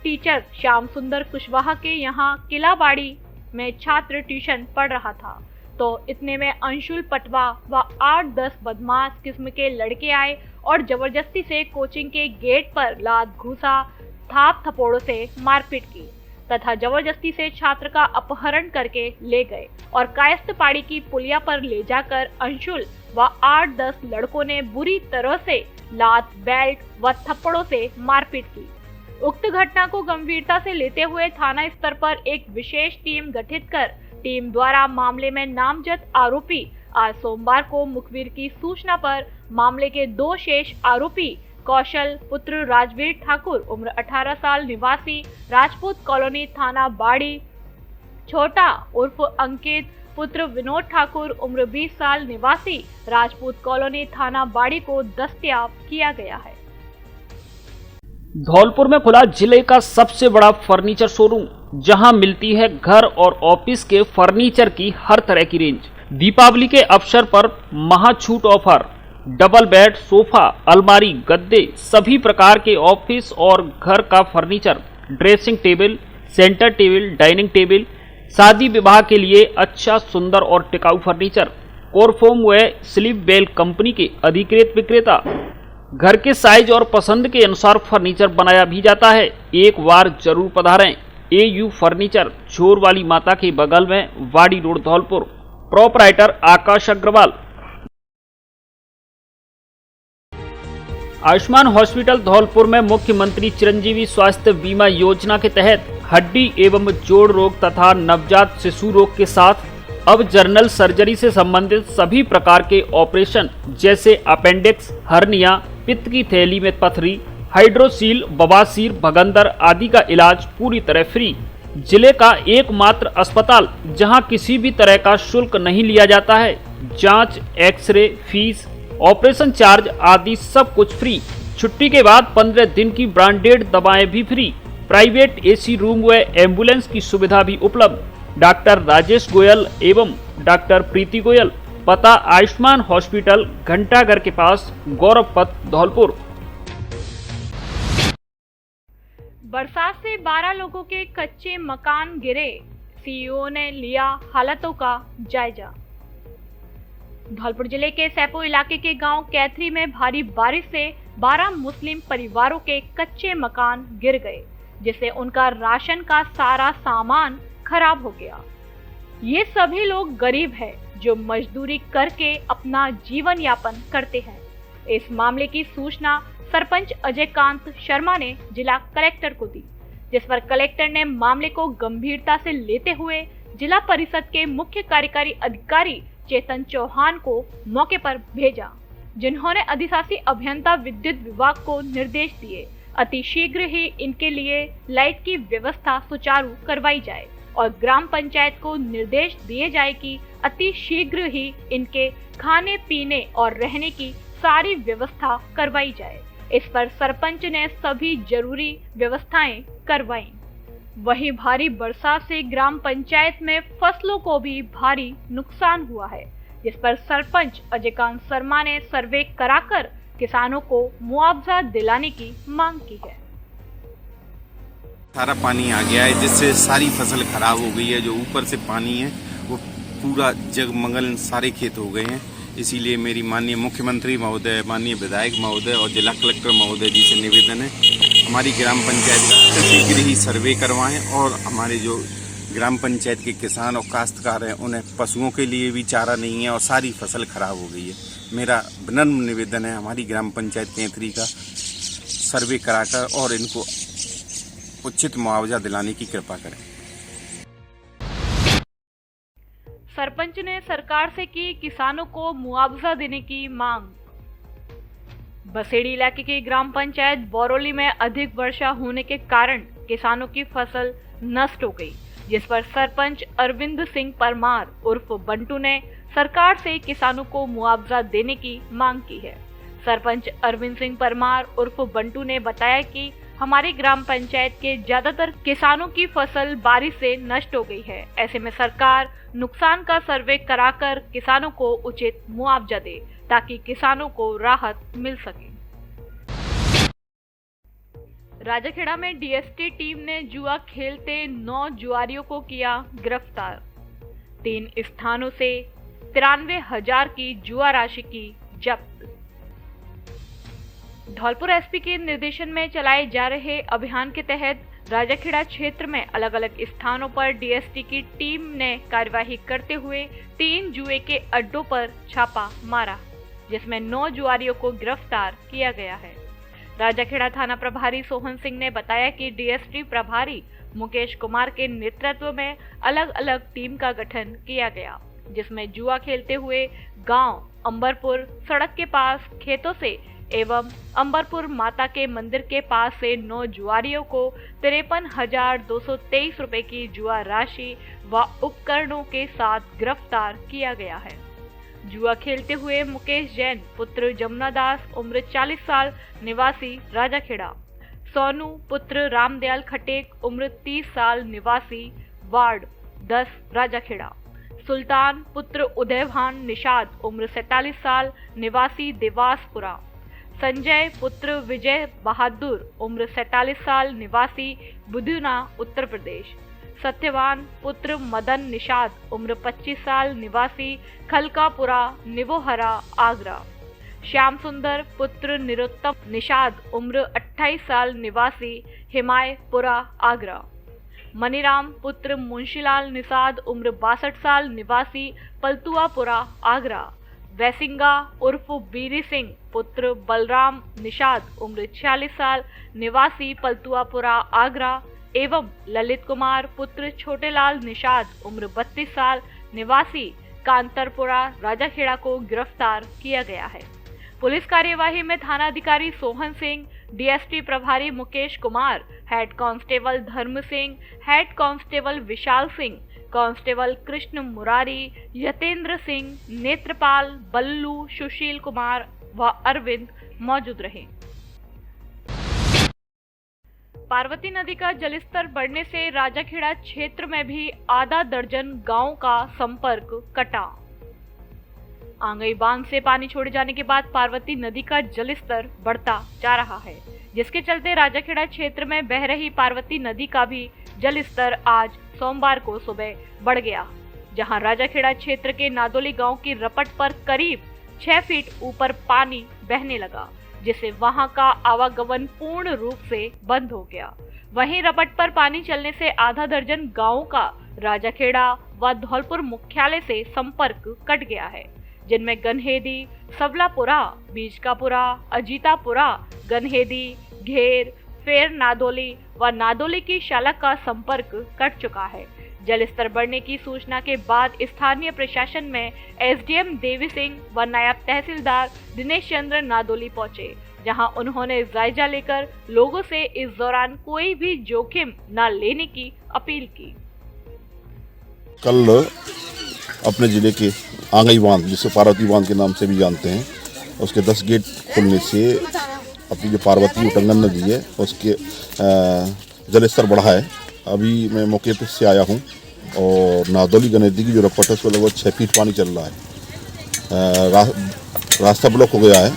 टीचर श्याम सुंदर कुशवाहा के यहाँ किलाबाड़ी में छात्र ट्यूशन पढ़ रहा था, तो इतने में अंशुल पटवा व 8-10 बदमाश किस्म के लड़के आए और जबरदस्ती से कोचिंग के गेट पर लात घूसा, थाप थपोड़ों से मारपीट की तथा जबरदस्ती से छात्र का अपहरण करके ले गए और कायस्थ पाड़ी की पुलिया पर ले जाकर अंशुल व 8-10 लड़कों ने बुरी तरह से लात, बेल्ट व थप्पड़ों से मारपीट की। उक्त घटना को गंभीरता से लेते हुए थाना स्तर पर एक विशेष टीम गठित कर टीम द्वारा मामले में नामजद आरोपी आज सोमवार को मुखबिर की सूचना पर मामले के 2 शेष आरोपी कौशल पुत्र राजवीर ठाकुर उम्र 18 साल निवासी राजपूत कॉलोनी थाना बाड़ी, छोटा उर्फ अंकित पुत्र विनोद ठाकुर उम्र 20 साल निवासी राजपूत कॉलोनी थाना बाड़ी को दस्तयाब किया गया है। धौलपुर में खुला जिले का सबसे बड़ा फर्नीचर शोरूम, जहां मिलती है घर और ऑफिस के फर्नीचर की हर तरह की रेंज। दीपावली के अवसर पर महाछूट ऑफर, डबल बेड, सोफा, अलमारी, गद्दे, सभी प्रकार के ऑफिस और घर का furniture, dressing table, centre table, dining table, शादी विवाह के लिए अच्छा, सुंदर और टिकाऊ फर्नीचर। कोरफोम व स्लीप बेल कंपनी के अधिकृत विक्रेता। घर के साइज और पसंद के अनुसार फर्नीचर बनाया भी जाता है। एक बार जरूर पधारें। AU फर्नीचर, चोर वाली माता के बगल में, वाड़ी रोड, धौलपुर। प्रोपराइटर आकाश अग्रवाल। आयुष्मान हॉस्पिटल धौलपुर में मुख्यमंत्री चिरंजीवी स्वास्थ्य बीमा योजना के तहत हड्डी एवं जोड़ रोग तथा नवजात शिशु रोग के साथ अब जनरल सर्जरी से संबंधित सभी प्रकार के ऑपरेशन जैसे अपेंडिक्स, हर्निया, पित्त की थैली में पथरी, हाइड्रोसील, बवासीर, भगंदर आदि का इलाज पूरी तरह फ्री। जिले का एकमात्र अस्पताल जहां किसी भी तरह का शुल्क नहीं लिया जाता है। जांच, एक्सरे, फीस, ऑपरेशन चार्ज आदि सब कुछ फ्री। छुट्टी के बाद 15 दिन की ब्रांडेड दवाएं भी फ्री। प्राइवेट AC रूम व एम्बुलेंस की सुविधा भी उपलब्ध। डॉक्टर राजेश गोयल एवं डॉक्टर प्रीति गोयल। पता आयुष्मान हॉस्पिटल, घंटाघर के पास, गौरव पथ, धौलपुर। बरसात से 12 लोगों के कच्चे मकान गिरे, CEO ने लिया हालातों का जायजा। धौलपुर जिले के सैपो इलाके के गांव कैथरी में भारी बारिश से 12 मुस्लिम परिवारों के कच्चे मकान गिर गए, जिससे उनका राशन का सारा सामान खराब हो गया। ये सभी लोग गरीब हैं जो मजदूरी करके अपना जीवन यापन करते हैं। इस मामले की सूचना सरपंच अजय कांत शर्मा ने जिला कलेक्टर को दी, जिस पर कलेक्टर ने मामले को गंभीरता से लेते हुए जिला परिषद के मुख्य कार्यकारी अधिकारी चेतन चौहान को मौके पर भेजा, जिन्होंने अधिशासी अभियंता विद्युत विभाग को निर्देश दिए अति शीघ्र ही इनके लिए लाइट की व्यवस्था सुचारू करवाई जाए और ग्राम पंचायत को निर्देश दिए जाए कि अति शीघ्र ही इनके खाने पीने और रहने की सारी व्यवस्था करवाई जाए। इस पर सरपंच ने सभी जरूरी व्यवस्थाएं करवाई। वहीं भारी बरसात से ग्राम पंचायत में फसलों को भी भारी नुकसान हुआ है, जिस पर सरपंच अजयकांत शर्मा ने सर्वे कराकर किसानों को मुआवजा दिलाने की मांग की है। सारा पानी आ गया है, जिससे सारी फसल खराब हो गई है। जो ऊपर से पानी है वो पूरा जगमगल सारे खेत हो गए हैं। इसीलिए मेरी माननीय मुख्यमंत्री महोदय, माननीय विधायक महोदय और जिला कलेक्टर महोदय जी से निवेदन है, हमारी ग्राम पंचायत का शीघ्र ही सर्वे करवाएं और हमारे जो ग्राम पंचायत के किसान और काश्तकार हैं उन्हें पशुओं के लिए भी चारा नहीं है और सारी फसल खराब हो गई है। मेरा विनम्र निवेदन है हमारी ग्राम पंचायत कैथरी का सर्वे कराकर और इनको उचित मुआवजा दिलाने की कृपा करें। सरपंच ने सरकार से की किसानों को मुआवजा देने की मांग। बसेड़ी इलाके की ग्राम पंचायत बौरोली में अधिक वर्षा होने के कारण किसानों की फसल नष्ट हो गई, जिस पर सरपंच अरविंद सिंह परमार उर्फ बंटू ने सरकार से किसानों को मुआवजा देने की मांग की है। सरपंच अरविंद सिंह परमार उर्फ बंटू ने बताया कि हमारी ग्राम पंचायत के ज्यादातर किसानों की फसल बारिश से नष्ट हो गई है। ऐसे में सरकार नुकसान का सर्वे कराकर किसानों को उचित मुआवजा दे ताकि किसानों को राहत मिल सके। राजाखेड़ा में DST टीम ने जुआ खेलते 9 जुआरियों को किया गिरफ्तार। 3 स्थानों से 93,000 की जुआ राशि की जब्त। धौलपुर SP के निर्देशन में चलाए जा रहे अभियान के तहत राजाखेड़ा क्षेत्र में अलग अलग स्थानों पर DST की टीम ने कार्यवाही करते हुए 3 जुए के अड्डों पर छापा मारा, जिसमें 9 जुआरियों को गिरफ्तार किया गया है। राजाखेड़ा थाना प्रभारी सोहन सिंह ने बताया कि DST प्रभारी मुकेश कुमार के नेतृत्व में अलग अलग टीम का गठन किया गया, जिसमें जुआ खेलते हुए गांव अंबरपुर सड़क के पास खेतों से एवं अंबरपुर माता के मंदिर के पास से 9 जुआरियों को 53,223 रुपए की जुआ राशि व उपकरणों के साथ गिरफ्तार किया गया है। जुआ खेलते हुए मुकेश जैन पुत्र जमुना दास उम्र 40 साल निवासी राजाखेड़ा, सोनू पुत्र रामदयाल खटेक उम्र 30 साल निवासी वार्ड 10 राजाखेड़ा, सुल्तान पुत्र उदयभान निषाद उम्र 47 साल निवासी देवासपुरा, संजय पुत्र विजय बहादुर उम्र 47 साल निवासी बुधुना उत्तर प्रदेश, सत्यवान पुत्र मदन निषाद उम्र 25 साल निवासी खलकापुरा निवोहरा आगरा, श्याम सुंदर पुत्र निरुत्तम निषाद उम्र 28 साल निवासी हिमायपुरा आगरा, मनीराम पुत्र मुंशीलाल निषाद उम्र 62 साल निवासी पलतुआपुरा आगरा, वैसिंगा उर्फ बीरी सिंह पुत्र बलराम निषाद उम्र 46 साल निवासी पलतुआपुरा आगरा एवं ललित कुमार पुत्र छोटेलाल निषाद उम्र 32 साल निवासी कांतरपुरा राजाखेड़ा को गिरफ्तार किया गया है। पुलिस कार्यवाही में थाना अधिकारी सोहन सिंह, डीएसपी प्रभारी मुकेश कुमार, हेड कांस्टेबल धर्म Singh, head constable Vishal Singh, constable Krishna Murari, Yatendra Singh, Netrapal, बल्लू, सुशील कुमार व अरविंद मौजूद रहे। पार्वती नदी का जलस्तर बढ़ने से राजाखेड़ा क्षेत्र में भी आधा दर्जन गांव का संपर्क कटा। आंगई बांध से पानी छोड़े जाने के बाद पार्वती नदी का जलस्तर बढ़ता जा रहा है, जिसके चलते राजाखेड़ा क्षेत्र में बह रही पार्वती नदी का भी जलस्तर आज सोमवार को सुबह बढ़ गया, जहां राजाखेड़ा क्षेत्र के नादोली गांव की रपट पर करीब 6 फीट ऊपर पानी बहने लगा, जिससे वहां का आवागमन पूर्ण रूप से बंद हो गया। वहीं रपट पर पानी चलने से आधा दर्जन गांवों का राजाखेड़ा व धौलपुर मुख्यालय से संपर्क कट गया है, जिनमें गनहेदी, सबलापुरा, बीजकापुरा, अजीतापुरा, गनहेदी, घेर, फेर नादोली व नादोली की शाला का संपर्क कट चुका है। जलस्तर बढ़ने की सूचना के बाद स्थानीय प्रशासन में एसडीएम देवी सिंह व नायब तहसीलदार दिनेश चंद्र नादोली पहुंचे, जहां उन्होंने जायजा लेकर लोगों से इस दौरान कोई भी जोखिम न लेने की अपील की। कल अपने जिले के आंगई बांध, जिसे पार्वती बांध के नाम से भी जानते हैं, उसके 10 गेट खुलने से अपनी जो पार्वती उटंगन नदी है उसके जलस्तर बढ़ा है। अभी मैं मौके पर से आया हूँ और नादोली गनेदी की जो रपट है उसको लगभग 6 फीट पानी चल रहा है। रास्ता ब्लॉक हो गया है।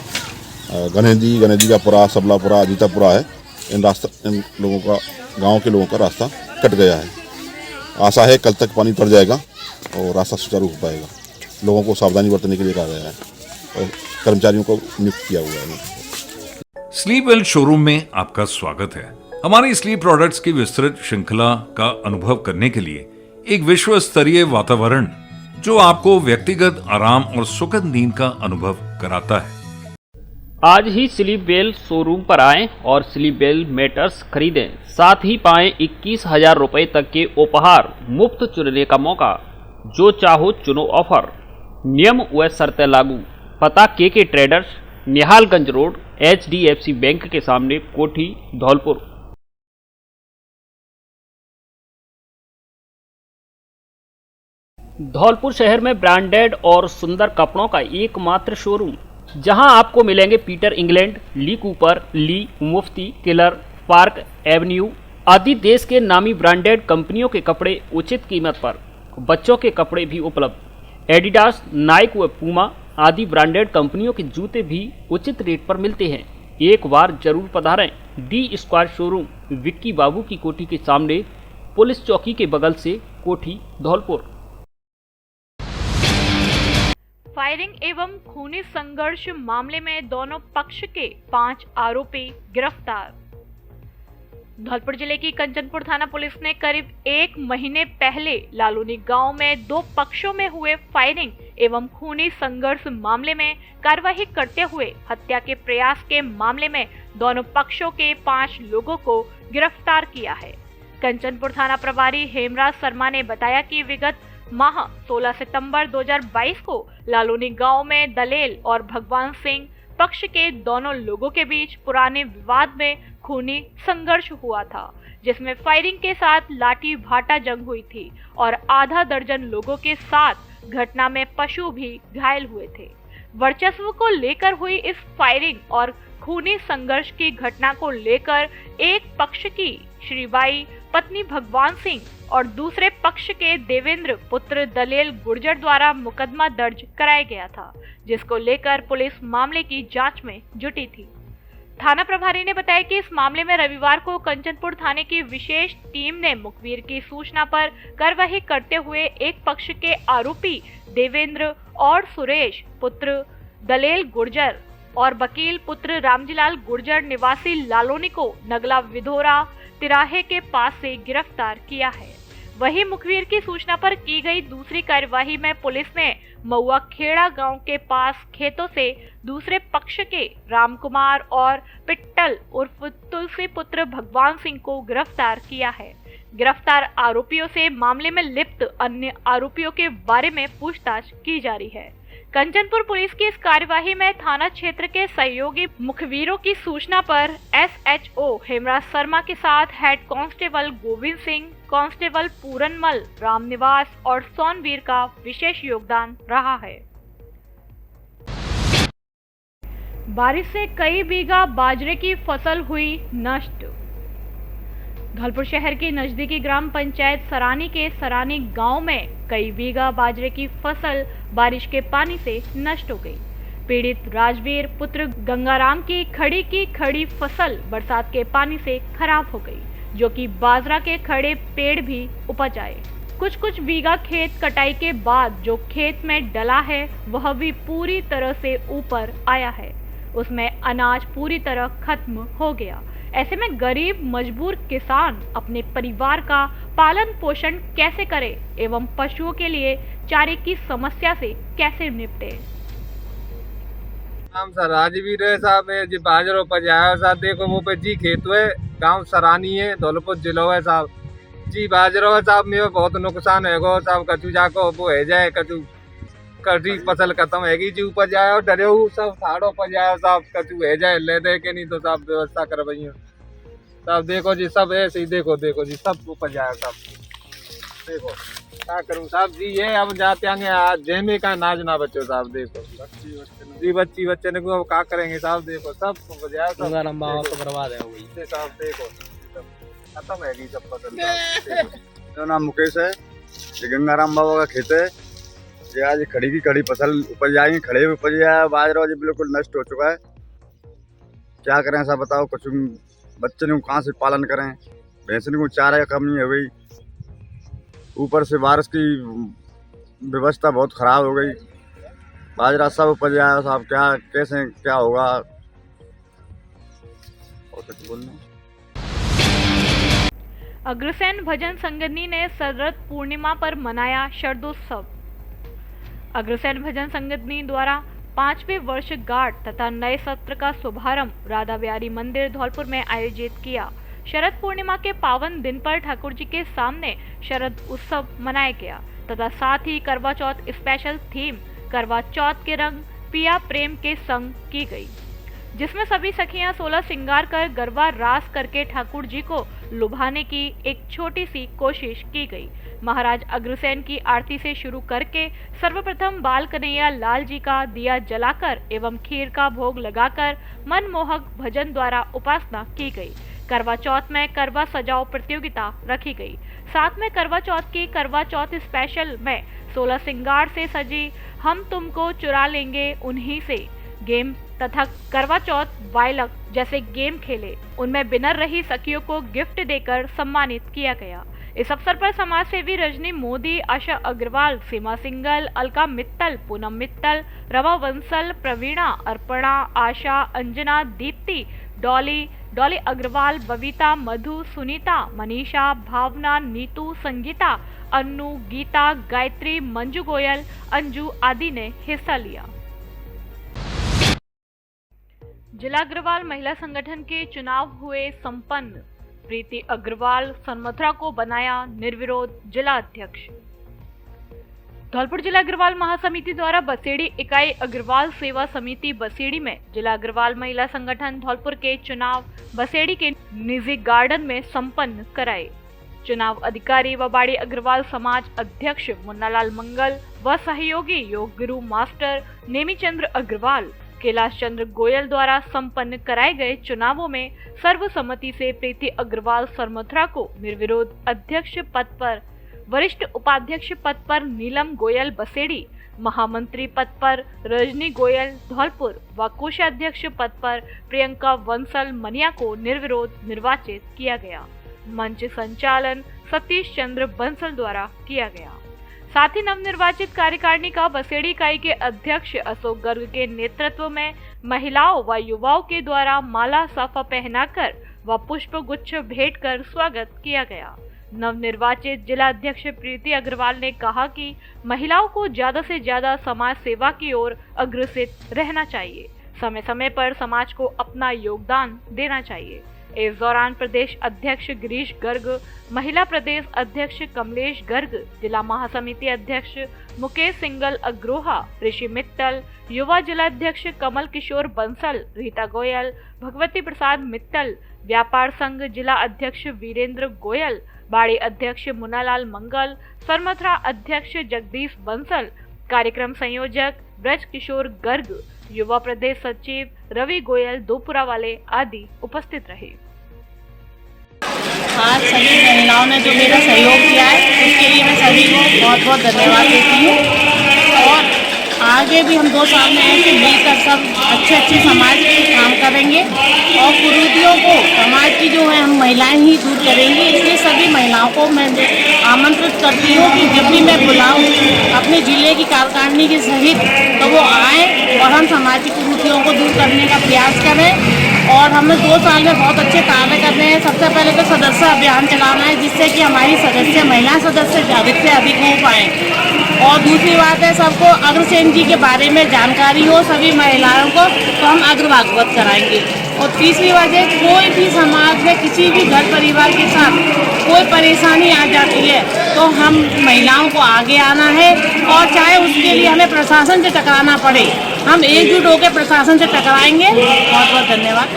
गनेदी का पुरा, सबलापुरा, अजीतापुरा है, इन लोगों का, गांव के लोगों का रास्ता कट गया है। आशा है कल तक पानी उतर जाएगा और रास्ता सुचारू हो पाएगा। लोगों को सावधानी बरतने के लिए कहा गया है और कर्मचारियों को नियुक्त किया हुआ है। स्लीप वेल शोरूम में आपका स्वागत है। हमारी स्लीप प्रोडक्ट्स की विस्तृत श्रृंखला का अनुभव करने के लिए एक विश्व स्तरीय वातावरण जो आपको व्यक्तिगत आराम और सुखद नींद का अनुभव कराता है। आज ही स्लीप वेल शोरूम पर आएं और स्लीप वेल मैटर्स खरीदें, साथ ही पाएं 21,000 रुपए तक के उपहार, मुफ्त चुनने का मौका, जो चाहो चुनो ऑफर, नियम व शर्तें लागू। पता के traders, Nihalganj road, HDFC bank के सामने, कोठी, धौलपुर। धौलपुर शहर में ब्रांडेड और सुंदर कपड़ों का एकमात्र शोरूम, जहां आपको मिलेंगे पीटर इंग्लैंड, ली कूपर, ली, मुफ्ती, किलर, पार्क एवेन्यू आदि देश के नामी ब्रांडेड कंपनियों के कपड़े उचित कीमत पर। बच्चों के कपड़े भी उपलब्ध। एडिडास, नाइक व पूमा आदि ब्रांडेड कंपनियों के जूते भी उचित रेट पर मिलते हैं। एक बार जरूर पधारें। डी स्क्वायर शोरूम, विक्की बाबू की कोठी के सामने, पुलिस चौकी के बगल से, कोठी, धौलपुर। फायरिंग एवं खूनी संघर्ष मामले में दोनों पक्ष के 5 आरोपी गिरफ्तार। धौलपुर जिले की कंचनपुर थाना पुलिस ने करीब 1 महीने पहले लालूनी गांव में 2 पक्षों में हुए फायरिंग एवं खूनी संघर्ष मामले में कार्रवाई करते हुए हत्या के प्रयास के मामले में दोनों पक्षों के 5 लोगों को गिरफ्तार किया है। कंचनपुर थाना प्रभारी हेमराज शर्मा ने बताया कि विगत माह 16 सितंबर 2022 को लालूनी गांव में दलेल और भगवान सिंह पक्ष के दोनों लोगों के बीच पुराने विवाद में खूनी संघर्ष हुआ था, जिसमें फायरिंग के साथ लाठी भाटा जंग हुई थी और आधा दर्जन लोगों के साथ घटना में पशु भी घायल हुए थे। वर्चस्व को लेकर हुई इस फायरिंग और खूनी संघर्ष की घटना को लेकर एक पक्ष की श्रीबाई पत्नी भगवान सिंह और दूसरे पक्ष के देवेंद्र पुत्र दलेल गुर्जर द्वारा मुकदमा दर्ज कराया गया था, जिसको लेकर पुलिस मामले की जांच में जुटी थी। थाना प्रभारी ने बताया कि इस मामले में रविवार को कंचनपुर थाने की विशेष टीम ने मुखबिर की सूचना पर कार्यवाही करते हुए एक पक्ष के आरोपी देवेंद्र और सुरेश पुत्र दलेल गुर्जर और वकील पुत्र रामजीलाल गुर्जर निवासी लालोनी को नगला विधोरा तिराहे के पास से गिरफ्तार किया है। वहीं मुखबिर की सूचना पर की गई दूसरी कार्यवाही में पुलिस ने महुआ खेड़ा गांव के पास खेतों से दूसरे पक्ष के रामकुमार और पिट्टल उर्फ तुलसी पुत्र भगवान सिंह को गिरफ्तार किया है। गिरफ्तार आरोपियों से मामले में लिप्त अन्य आरोपियों के बारे में पूछताछ की जा रही है। कंचनपुर पुलिस की इस कार्यवाही में थाना क्षेत्र के सहयोगी मुखबिरों की सूचना पर SHO हेमराज शर्मा के साथ head constable Govind Singh, constable Puranmal, Ramniwas और सोनवीर का विशेष योगदान रहा है। बारिश से कई बीघा बाजरे की फसल हुई नष्ट। धौलपुर शहर के नजदीकी ग्राम पंचायत सरानी के सरानी गांव में कई बीघा बाजरे की फसल बारिश के पानी से नष्ट हो गई। पीड़ित राजवीर पुत्र गंगाराम की खड़ी फसल बरसात के पानी से खराब हो गई, जो कि बाजरा के खड़े पेड़ भी उपज आए। कुछ बीघा खेत कटाई के बाद जो खेत में डला है वह भी पूरी तरह से ऊपर आया है। उसमें अनाज पूरी तरह खत्म हो गया। ऐसे में गरीब मजबूर किसान अपने परिवार का पालन पोषण कैसे करे एवं पशुओं के लिए चारे की समस्या से कैसे निपटे। नाम सर राजवीर है साहब, जी बाजरो पजाया साहब, देखो वो पे जी खेत है, गांव सरानी है, धौलपुर जिलो है साहब। जी बाजरो है साहब, मेरे बहुत नुकसान है गो साहब, कचू जाको वो है जाए कचू कटी फसल खत्म हैगी जी ऊपर जाए और डरे सब साड़ो पर जाए साहब, कचू है जाए ले दे के नहीं तो साहब व्यवस्था कर भैया साहब। देखो जी सब ऐसे ही देखो जी सब ऊपर जाए साहब। देखो क्या करूँ साहब जी, ये अब जाते आगे जेमे का नाज ना बच्चो साहब। देखो जी बच्ची बच्चे ने क्या करेंगे साहब, देखो सब बजाय बर्बाद है साहब। देखो खत्म है सब फसल। मेरा नाम मुकेश है, ये गंगाराम बाबा का खेत है। ये आज खड़ी की खड़ी फसल उपज जाएंगी, खड़े भी उपज जाए, बाजरा जी बिल्कुल नष्ट हो चुका है। क्या करें साहब बताओ, कुछ बच्चे ने कहाँ से पालन करें, भैंस को चारा की कमी हो गई, ऊपर से बारिश की व्यवस्था बहुत खराब हो गई, बाजरा सब उपज जाए साहब। क्या कैसे क्या होगा और कुछ बोलना। अग्रसेन भजन संगठनी ने शरद पूर्णिमा पर मनाया शरदोत्सव। अग्रसेन भजन संगठनी द्वारा 5वें वर्षगांठ तथा नए सत्र का शुभारंभ राधा बिहारी मंदिर धौलपुर में आयोजित किया। शरद पूर्णिमा के पावन दिन पर ठाकुर जी के सामने शरद उत्सव मनाया गया तथा साथ ही करवा चौथ स्पेशल थीम करवा चौथ के रंग पिया प्रेम के संग की गई, जिसमें सभी सखियां 16 श्रृंगार कर गरबा रास करके ठाकुर जी को लुभाने की एक छोटी सी कोशिश की गई। महाराज अग्रसेन की आरती से शुरू करके सर्वप्रथम बाल कन्हैया लाल जी का दिया जलाकर एवं खीर का भोग लगाकर मनमोहक भजन द्वारा उपासना की गई। करवा चौथ में करवा सजाओ प्रतियोगिता रखी गई। साथ में करवा चौथ की करवा चौथ स्पेशल में 16 श्रृंगार से सजी हम तुमको चुरा लेंगे उन्हीं से गेम तथा करवा चौथ वायलक जैसे गेम खेले। उनमें विनर रही सखियों को गिफ्ट देकर सम्मानित किया गया। इस अवसर पर समाज सेवी रजनी मोदी, आशा अग्रवाल, सीमा सिंगल, अलका मित्तल, पूनम मित्तल, रवा वंसल, प्रवीणा, अर्पणा, आशा, अंजना, दीप्ति, डॉली अग्रवाल, बबीता, मधु, सुनीता, मनीषा, भावना, नीतू, संगीता, अन्नू, गीता, गायत्री, मंजू गोयल, अंजू आदि ने हिस्सा लिया। जिला अग्रवाल महिला संगठन के चुनाव हुए संपन्न। प्रीति अग्रवाल सनमथुरा को बनाया निर्विरोध जिला अध्यक्ष। धौलपुर जिला अग्रवाल महासमिति द्वारा बसेड़ी इकाई अग्रवाल सेवा समिति बसेड़ी में जिला अग्रवाल महिला संगठन धौलपुर के चुनाव बसेड़ी के निजी गार्डन में संपन्न कराए। चुनाव अधिकारी व बाड़ी अग्रवाल समाज अध्यक्ष मुन्नालाल मंगल व सहयोगी योग गुरु मास्टर नेमीचंद्र अग्रवाल कैलाश चंद्र गोयल द्वारा संपन्न कराए गए चुनावों में सर्वसम्मति से प्रीति अग्रवाल सरमथुरा को निर्विरोध अध्यक्ष पद पर, वरिष्ठ उपाध्यक्ष पद पर नीलम गोयल बसेड़ी, महामंत्री पद पर रजनी गोयल धौलपुर व कोषाध्यक्ष पद पर प्रियंका वंसल मनिया को निर्विरोध निर्वाचित किया गया। मंच संचालन सतीश चंद्र बंसल द्वारा किया गया। साथ ही नवनिर्वाचित कार्यकारिणी का बसेड़ी इकाई के अध्यक्ष अशोक गर्ग के नेतृत्व में महिलाओं व युवाओं के द्वारा माला साफा पहनाकर व पुष्प गुच्छ भेंट कर स्वागत किया गया। नवनिर्वाचित जिला अध्यक्ष प्रीति अग्रवाल ने कहा कि महिलाओं को ज्यादा से ज्यादा समाज सेवा की ओर अग्रसित रहना चाहिए, समय समय पर समाज को अपना योगदान देना चाहिए। इस दौरान प्रदेश अध्यक्ष गिरीश गर्ग, महिला प्रदेश अध्यक्ष कमलेश गर्ग, जिला महासमिति अध्यक्ष मुकेश सिंगल अग्रोहा, ऋषि मित्तल, युवा जिला अध्यक्ष कमल किशोर बंसल, रीता गोयल, भगवती प्रसाद मित्तल, व्यापार संघ जिला अध्यक्ष वीरेंद्र गोयल, बाड़ी अध्यक्ष मुन्नालाल मंगल, सरमथुरा अध्यक्ष जगदीश बंसल, कार्यक्रम संयोजक ब्रज किशोर गर्ग, युवा प्रदेश सचिव रवि गोयल दोपुरा वाले आदि उपस्थित रहे। आज सभी महिलाओं ने जो मेरा सहयोग किया है उसके लिए मैं सभी को बहुत बहुत धन्यवाद देती हूँ और आगे भी हम 2 साल में ऐसे मिलकर सब अच्छे समाज के काम करेंगे और कुरीतियों को समाज की जो है हम महिलाएं ही दूर करेंगे। इसलिए सभी महिलाओं को मैं आमंत्रित करती हूँ कि जब भी मैं बुलाऊँ अपने जिले की कार्यकारिणी के सहित तो वो आए और हम समाज की कुरीतियों को दूर करने का प्रयास करें। और हमें 2 साल में बहुत अच्छे कार्य करने हैं। सबसे पहले तो सदस्य अभियान चलाना है जिससे कि हमारी सदस्य महिला सदस्य अधिक से अधिक हो पाए और दूसरी बात है सबको अग्रसेन जी के बारे में जानकारी हो सभी महिलाओं को तो हम अग्रभागवत कराएंगे। और तीसरी बात है कोई भी समाज में किसी भी घर परिवार के साथ कोई परेशानी आ जाती है तो हम महिलाओं को आगे आना है और चाहे उसके लिए हमें प्रशासन से टकराना पड़े हम एकजुट होकर प्रशासन से टकराएंगे। बहुत बहुत धन्यवाद।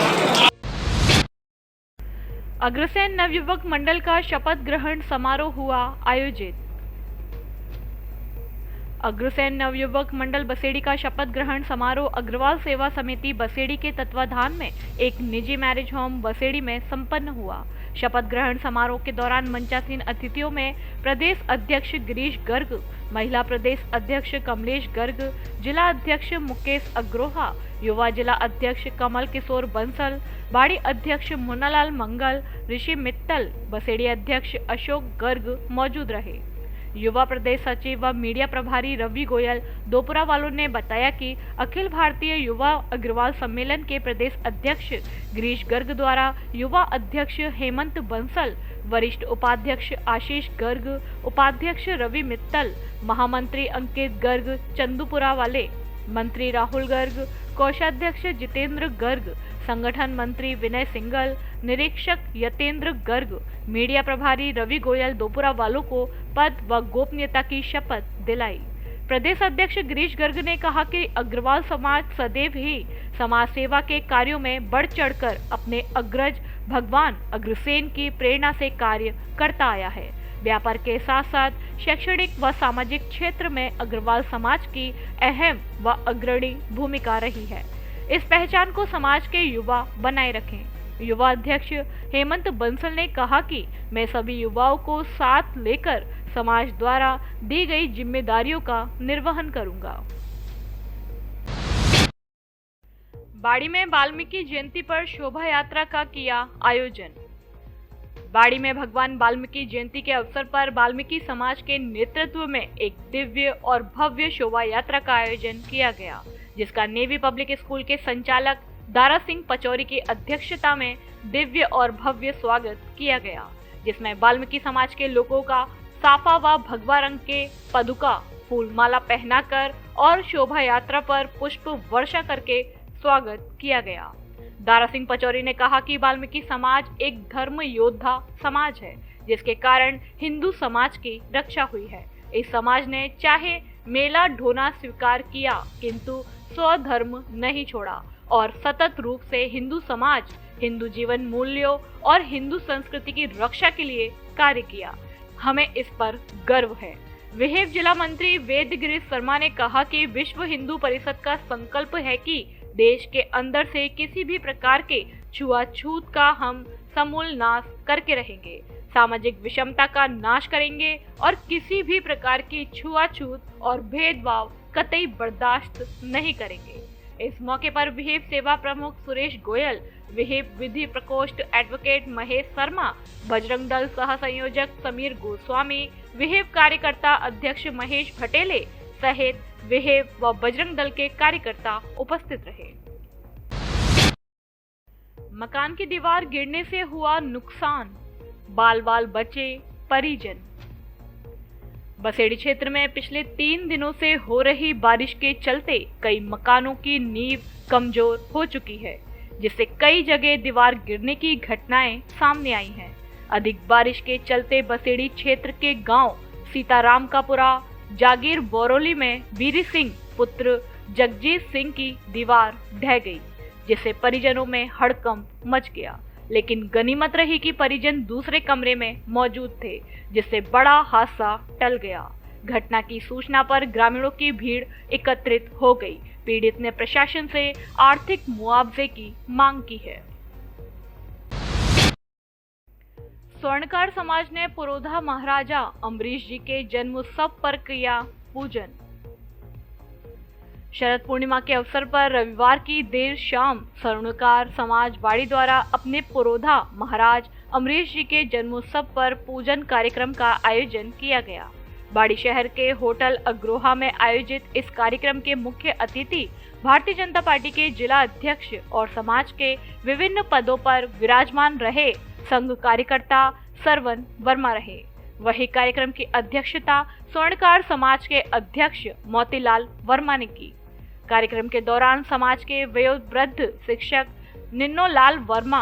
अग्रसेन नवयुवक मंडल का शपथ ग्रहण समारोह हुआ आयोजित। अग्रसेन नवयुवक मंडल बसेड़ी का शपथ ग्रहण समारोह अग्रवाल सेवा समिति बसेड़ी के तत्वाधान में एक निजी मैरिज होम बसेड़ी में संपन्न हुआ। शपथ ग्रहण समारोह के दौरान मंचासीन अतिथियों में प्रदेश अध्यक्ष गिरीश गर्ग, महिला प्रदेश अध्यक्ष कमलेश गर्ग, जिला अध्यक्ष मुकेश अग्रोहा, युवा जिला अध्यक्ष कमल किशोर बंसल, बाड़ी अध्यक्ष मुन्नालाल मंगल, ऋषि मित्तल, बसेड़ी अध्यक्ष अशोक गर्ग मौजूद रहे। युवा प्रदेश सचिव व मीडिया प्रभारी रवि गोयल दोपुरा वालों ने बताया कि अखिल भारतीय युवा अग्रवाल सम्मेलन के प्रदेश अध्यक्ष गिरीश गर्ग द्वारा युवा अध्यक्ष हेमंत बंसल, वरिष्ठ उपाध्यक्ष आशीष गर्ग, उपाध्यक्ष रवि मित्तल, महामंत्री अंकित गर्ग चंदूपुरा वाले, मंत्री राहुल गर्ग, कोषाध्यक्ष जितेंद्र गर्ग, संगठन मंत्री विनय सिंगल, निरीक्षक यतेंद्र गर्ग, मीडिया प्रभारी रवि गोयल दोपुरा वालों को पद व गोपनीयता की शपथ दिलाई। प्रदेश अध्यक्ष गिरीश गर्ग ने कहा कि अग्रवाल समाज सदैव ही समाज सेवा के कार्यों में बढ़ चढ़कर अपने अग्रज भगवान अग्रसेन की प्रेरणा से कार्य करता आया है। व्यापार के साथ साथ शैक्षणिक व सामाजिक क्षेत्र में अग्रवाल समाज की अहम व अग्रणी भूमिका रही है। इस पहचान को समाज के युवा बनाए रखें। युवा अध्यक्ष हेमंत बंसल ने कहा कि मैं सभी युवाओं को साथ लेकर समाज द्वारा दी गई जिम्मेदारियों का निर्वहन करूंगा। बाड़ी में वाल्मीकि जयंती पर शोभा यात्रा का किया आयोजन। बाड़ी में भगवान वाल्मीकि जयंती के अवसर पर वाल्मीकि समाज के नेतृत्व में एक दिव्य और भव्य शोभा यात्रा का आयोजन किया गया, जिसका नेवी पब्लिक स्कूल के संचालक दारा सिंह पचौरी की अध्यक्षता में दिव्य और भव्य स्वागत किया गया, जिसमें वाल्मीकि समाज के लोगों का साफा व भगवा रंग के पदुका फूलमाला पहनाकर और शोभा यात्रा पर पुष्प वर्षा करके स्वागत किया गया। दारा सिंह पचौरी ने कहा कि वाल्मीकि समाज एक धर्म योद्धा समाज है, जिसके कारण हिंदू समाज की रक्षा हुई है। इस समाज ने चाहे मेला ढोना स्वीकार किया, किंतु स्वधर्म नहीं छोड़ा और सतत रूप से हिंदू समाज हिंदू जीवन मूल्यों और हिंदू संस्कृति की रक्षा के लिए कार्य किया। हमें इस पर गर्व है। विहिप जिला मंत्री वेद गिरीश शर्मा ने कहा कि विश्व हिंदू परिषद का संकल्प है कि देश के अंदर से किसी भी प्रकार के छुआछूत का हम समूल नाश करके रहेंगे, सामाजिक विषमता का नाश करेंगे और किसी भी प्रकार की छुआछूत और भेदभाव कतई बर्दाश्त नहीं करेंगे। इस मौके पर विहिप सेवा प्रमुख सुरेश गोयल, विहिप विधि प्रकोष्ठ एडवोकेट महेश शर्मा, बजरंग दल सह संयोजक समीर गोस्वामी, विहिप कार्यकर्ता अध्यक्ष महेश भटेले सहित विहिप व बजरंग दल के कार्यकर्ता उपस्थित रहे। मकान की दीवार गिरने से हुआ नुकसान, बाल बाल बचे परिजन। बसेड़ी क्षेत्र में पिछले 3 दिनों से हो रही बारिश के चलते कई मकानों की नींव कमजोर हो चुकी है, जिससे कई जगह दीवार गिरने की घटनाएं सामने आई हैं। अधिक बारिश के चलते बसेड़ी क्षेत्र के गांव सीतारामकापुरा, जागीर बोरोली में वीरी सिंह पुत्र जगजीत सिंह की दीवार ढह गई, जिससे परिजनों में हड़कंप मच गया। लेकिन गनीमत रही कि परिजन दूसरे कमरे में मौजूद थे, जिससे बड़ा हादसा टल गया। घटना की सूचना पर ग्रामीणों की भीड़ एकत्रित हो गई। पीड़ित ने प्रशासन से आर्थिक मुआवजे की मांग की है। स्वर्णकार समाज ने पुरोधा महाराजा अम्बरीश जी के जन्मोत्सव पर किया पूजन। शरद पूर्णिमा के अवसर पर रविवार की देर शाम स्वर्णकार समाज बाड़ी द्वारा अपने पुरोधा महाराज अम्बरीश जी के जन्मोत्सव पर पूजन कार्यक्रम का आयोजन किया गया। बाड़ी शहर के होटल अग्रोहा में आयोजित इस कार्यक्रम के मुख्य अतिथि भारतीय जनता पार्टी के जिला अध्यक्ष और समाज के विभिन्न पदों पर विराजमान रहे संघ कार्यकर्ता सरवन वर्मा रहे। वही कार्यक्रम की अध्यक्षता स्वर्णकार समाज के अध्यक्ष मोतीलाल वर्मा ने की। कार्यक्रम के दौरान समाज के वयोवृद्ध शिक्षक निन्नोलाल वर्मा,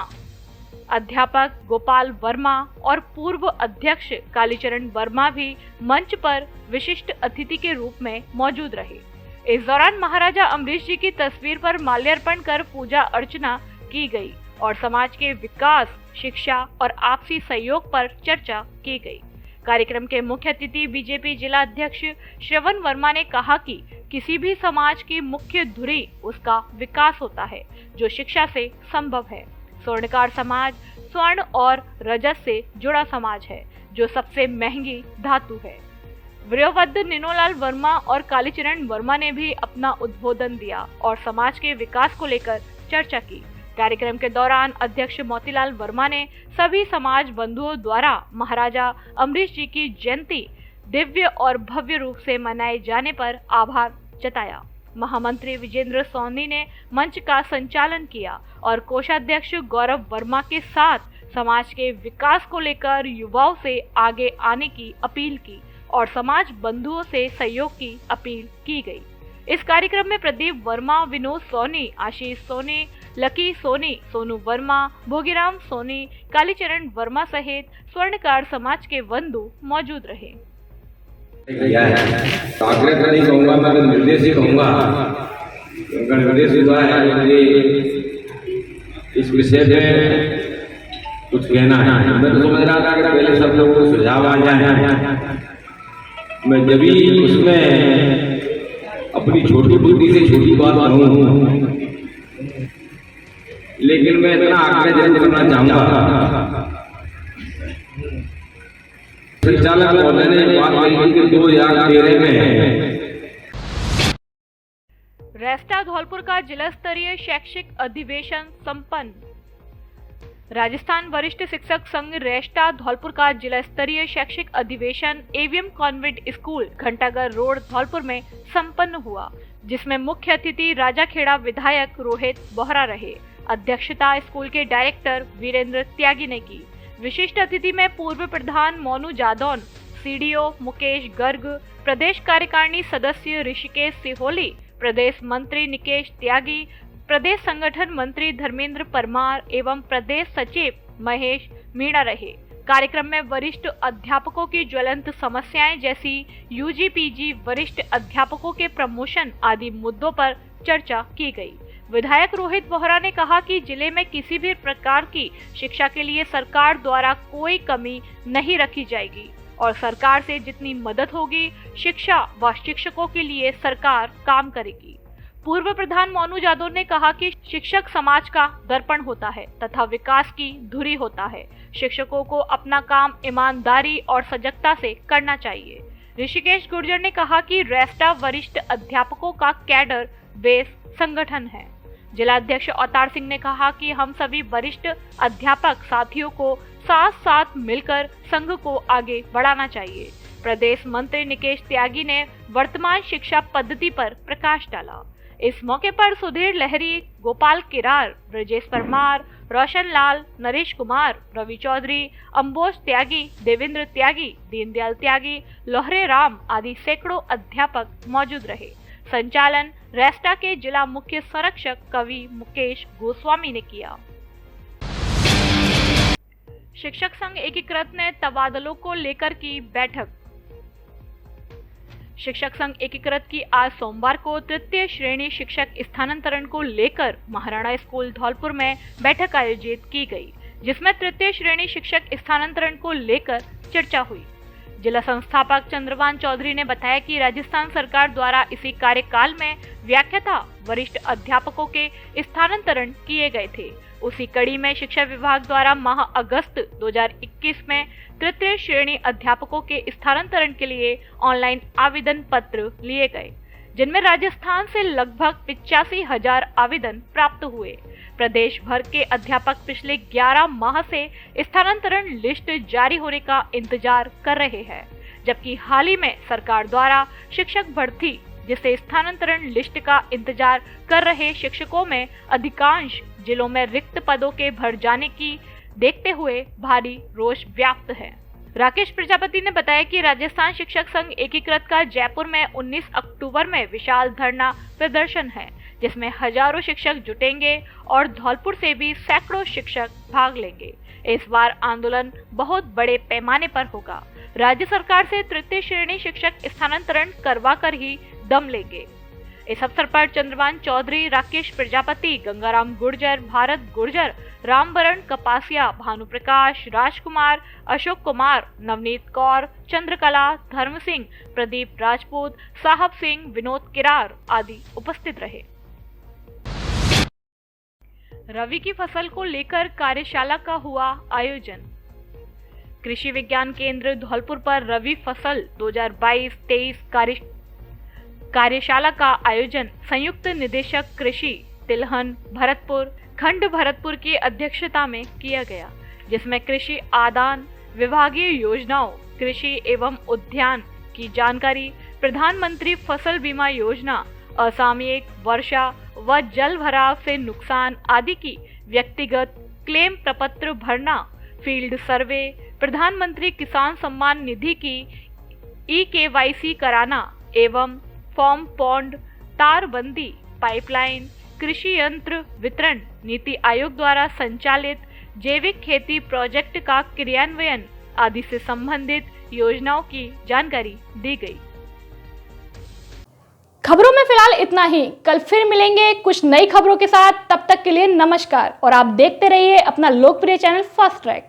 अध्यापक गोपाल वर्मा और पूर्व अध्यक्ष कालीचरण वर्मा भी मंच पर विशिष्ट अतिथि के रूप में मौजूद रहे। इस दौरान महाराजा अम्बरीश जी की तस्वीर पर माल्यार्पण कर पूजा अर्चना की गई और समाज के विकास, शिक्षा और आपसी सहयोग पर चर्चा की गई। कार्यक्रम के मुख्य अतिथि बीजेपी जिला अध्यक्ष श्रवण वर्मा ने कहा कि किसी भी समाज की मुख्य धुरी उसका विकास होता है, जो शिक्षा से संभव है। स्वर्णकार समाज स्वर्ण और रजत से जुड़ा समाज है, जो सबसे महंगी धातु है। वयोवृद्ध निन्नोलाल वर्मा और कालीचरण वर्मा ने भी अपना उद्बोधन दिया और समाज के विकास को लेकर चर्चा की। कार्यक्रम के दौरान अध्यक्ष मोतीलाल वर्मा ने सभी समाज बंधुओं द्वारा महाराजा अम्बरीश जी की जयंती दिव्य और भव्य रूप से मनाए जाने पर आभार जताया। महामंत्री विजेंद्र सोनी ने मंच का संचालन किया और कोषाध्यक्ष गौरव वर्मा के साथ समाज के विकास को लेकर युवाओं से आगे आने की अपील की और समाज बंधुओं से सहयोग की अपील की गई। इस कार्यक्रम में प्रदीप वर्मा, विनोद सोनी, आशीष सोनी, लकी सोनी, सोनू वर्मा, भोगीराम सोनी, कालीचरण वर्मा सहित स्वर्णकार समाज के बंधु मौजूद रहे। आग्रह नहीं कहूँगा, मैं तो निर्देश ही कहूँगा। गणवेश हुआ है, मुझे इस विषय में कुछ कहना है। मैं तो समझ रहा था कि पहले सब लोगों को सुझाव आ जाए, मैं जब भी उसमें अपनी छोटी बुद्धि से छोटी बात कहूँ, लेकिन मैं इतना आग्रह जरूर करना चाहूँगा। संचालक महोदय ने बात कही कि 2013 में रेस्टा धौलपुर का जिला स्तरीय शैक्षिक अधिवेशन संपन्न। राजस्थान वरिष्ठ शिक्षक संघ रेस्टा धौलपुर का जिला स्तरीय शैक्षिक अधिवेशन एवीएम कॉन्वेंट स्कूल घंटाघर रोड धौलपुर में संपन्न हुआ, जिसमें मुख्य अतिथि राजाखेड़ा विधायक रोहित बोहरा रहे। अध्यक्षता स्कूल के डायरेक्टर वीरेंद्र त्यागी ने की। विशिष्ट अतिथि में पूर्व प्रधान मोनू जादौन, सीडीओ मुकेश गर्ग, प्रदेश कार्यकारिणी सदस्य ऋषिकेश सिहोली, प्रदेश मंत्री निकेश त्यागी, प्रदेश संगठन मंत्री धर्मेंद्र परमार एवं प्रदेश सचिव महेश मीणा रहे। कार्यक्रम में वरिष्ठ अध्यापकों की ज्वलंत समस्याएं जैसी यूजी पीजी, वरिष्ठ अध्यापकों के प्रमोशन आदि मुद्दों पर चर्चा की गई। विधायक रोहित बोहरा ने कहा कि जिले में किसी भी प्रकार की शिक्षा के लिए सरकार द्वारा कोई कमी नहीं रखी जाएगी और सरकार से जितनी मदद होगी शिक्षा व शिक्षकों के लिए सरकार काम करेगी। पूर्व प्रधान मोनू यादव ने कहा कि शिक्षक समाज का दर्पण होता है तथा विकास की धुरी होता है। शिक्षकों को अपना काम ईमानदारी और सजगता से करना चाहिए। ऋषिकेश गुर्जर ने कहा कि रेस्टा वरिष्ठ अध्यापकों का कैडर बेस संगठन है। जिला अध्यक्ष अवतार सिंह ने कहा कि हम सभी वरिष्ठ अध्यापक साथियों को साथ साथ मिलकर संघ को आगे बढ़ाना चाहिए। प्रदेश मंत्री निकेश त्यागी ने वर्तमान शिक्षा पद्धति पर प्रकाश डाला। इस मौके पर सुधीर लहरी, गोपाल किरार, ब्रजेश परमार, रोशन लाल, नरेश कुमार, रवि चौधरी, अंबोज त्यागी, देवेंद्र त्यागी, दीनदयाल त्यागी, लोहरे राम आदि सैकड़ों अध्यापक मौजूद रहे। संचालन रेस्टा के जिला मुख्य संरक्षक कवि मुकेश गोस्वामी ने किया। शिक्षक संघ एकीकृत ने तबादलों को लेकर की बैठक। शिक्षक संघ एकीकृत की आज सोमवार को तृतीय श्रेणी शिक्षक स्थानांतरण को लेकर महाराणा स्कूल धौलपुर में बैठक आयोजित की गई, जिसमें तृतीय श्रेणी शिक्षक स्थानांतरण को लेकर चर्चा हुई। जिला संस्थापक चंद्रभान चौधरी ने बताया कि राजस्थान सरकार द्वारा इसी कार्यकाल में व्याख्याता वरिष्ठ अध्यापकों के स्थानांतरण किए गए थे। उसी कड़ी में शिक्षा विभाग द्वारा माह अगस्त 2021 में तृतीय श्रेणी अध्यापकों के स्थानांतरण के लिए ऑनलाइन आवेदन पत्र लिए गए, जिनमें राजस्थान से लगभग 85,000 आवेदन प्राप्त हुए। प्रदेश भर के अध्यापक पिछले 11 माह से स्थानांतरण लिस्ट जारी होने का इंतजार कर रहे हैं, जबकि हाल ही में सरकार द्वारा शिक्षक भर्ती जिससे स्थानांतरण लिस्ट का इंतजार कर रहे शिक्षकों में अधिकांश जिलों में रिक्त पदों के भर जाने की देखते हुए भारी रोष व्याप्त है। राकेश प्रजापति ने बताया कि राजस्थान शिक्षक संघ एकीकृत का जयपुर में 19 अक्टूबर में विशाल धरना प्रदर्शन है, जिसमें हजारों शिक्षक जुटेंगे और धौलपुर से भी सैकड़ों शिक्षक भाग लेंगे। इस बार आंदोलन बहुत बड़े पैमाने पर होगा। राज्य सरकार से तृतीय श्रेणी शिक्षक स्थानांतरण करवा कर ही दम लेंगे। इस अवसर पर चंद्रभान चौधरी, राकेश प्रजापति, गंगाराम गुर्जर, भारत गुर्जर, रामबरण कपासिया, भानुप्रकाश, राजकुमार, अशोक कुमार, नवनीत कौर, चंद्रकला, धर्म सिंह, प्रदीप राजपूत, साहब सिंह, विनोद किरार आदि उपस्थित रहे। रवि की फसल को लेकर कार्यशाला का हुआ आयोजन। कृषि विज्ञान केंद्र धौलपुर पर रवि फसल 2022-23 कार्यशाला का आयोजन संयुक्त निदेशक कृषि तिलहन भरतपुर खंड भरतपुर की अध्यक्षता में किया गया, जिसमें कृषि आदान, विभागीय योजनाओं, कृषि एवं उद्यान की जानकारी, प्रधानमंत्री फसल बीमा योजना, असामयिक वर्षा व जल भराव से नुकसान आदि की व्यक्तिगत क्लेम प्रपत्र भरना, फील्ड सर्वे, प्रधानमंत्री किसान सम्मान निधि की EKYC कराना एवं फॉर्म पॉन्ड, तारबंदी, पाइपलाइन, कृषि यंत्र वितरण, नीति आयोग द्वारा संचालित जैविक खेती प्रोजेक्ट का क्रियान्वयन आदि से संबंधित योजनाओं की जानकारी दी गई। खबरों में फिलहाल इतना ही। कल फिर मिलेंगे कुछ नई खबरों के साथ। तब तक के लिए नमस्कार और आप देखते रहिए अपना लोकप्रिय चैनल फास्ट ट्रैक।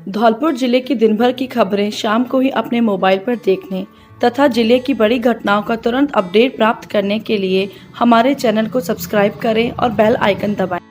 धौलपुर जिले की दिन भर की खबरें शाम को ही अपने मोबाइल पर देखने तथा जिले की बड़ी घटनाओं का तुरंत अपडेट प्राप्त करने के लिए हमारे चैनल को सब्सक्राइब करें और बेल आइकन दबाएं।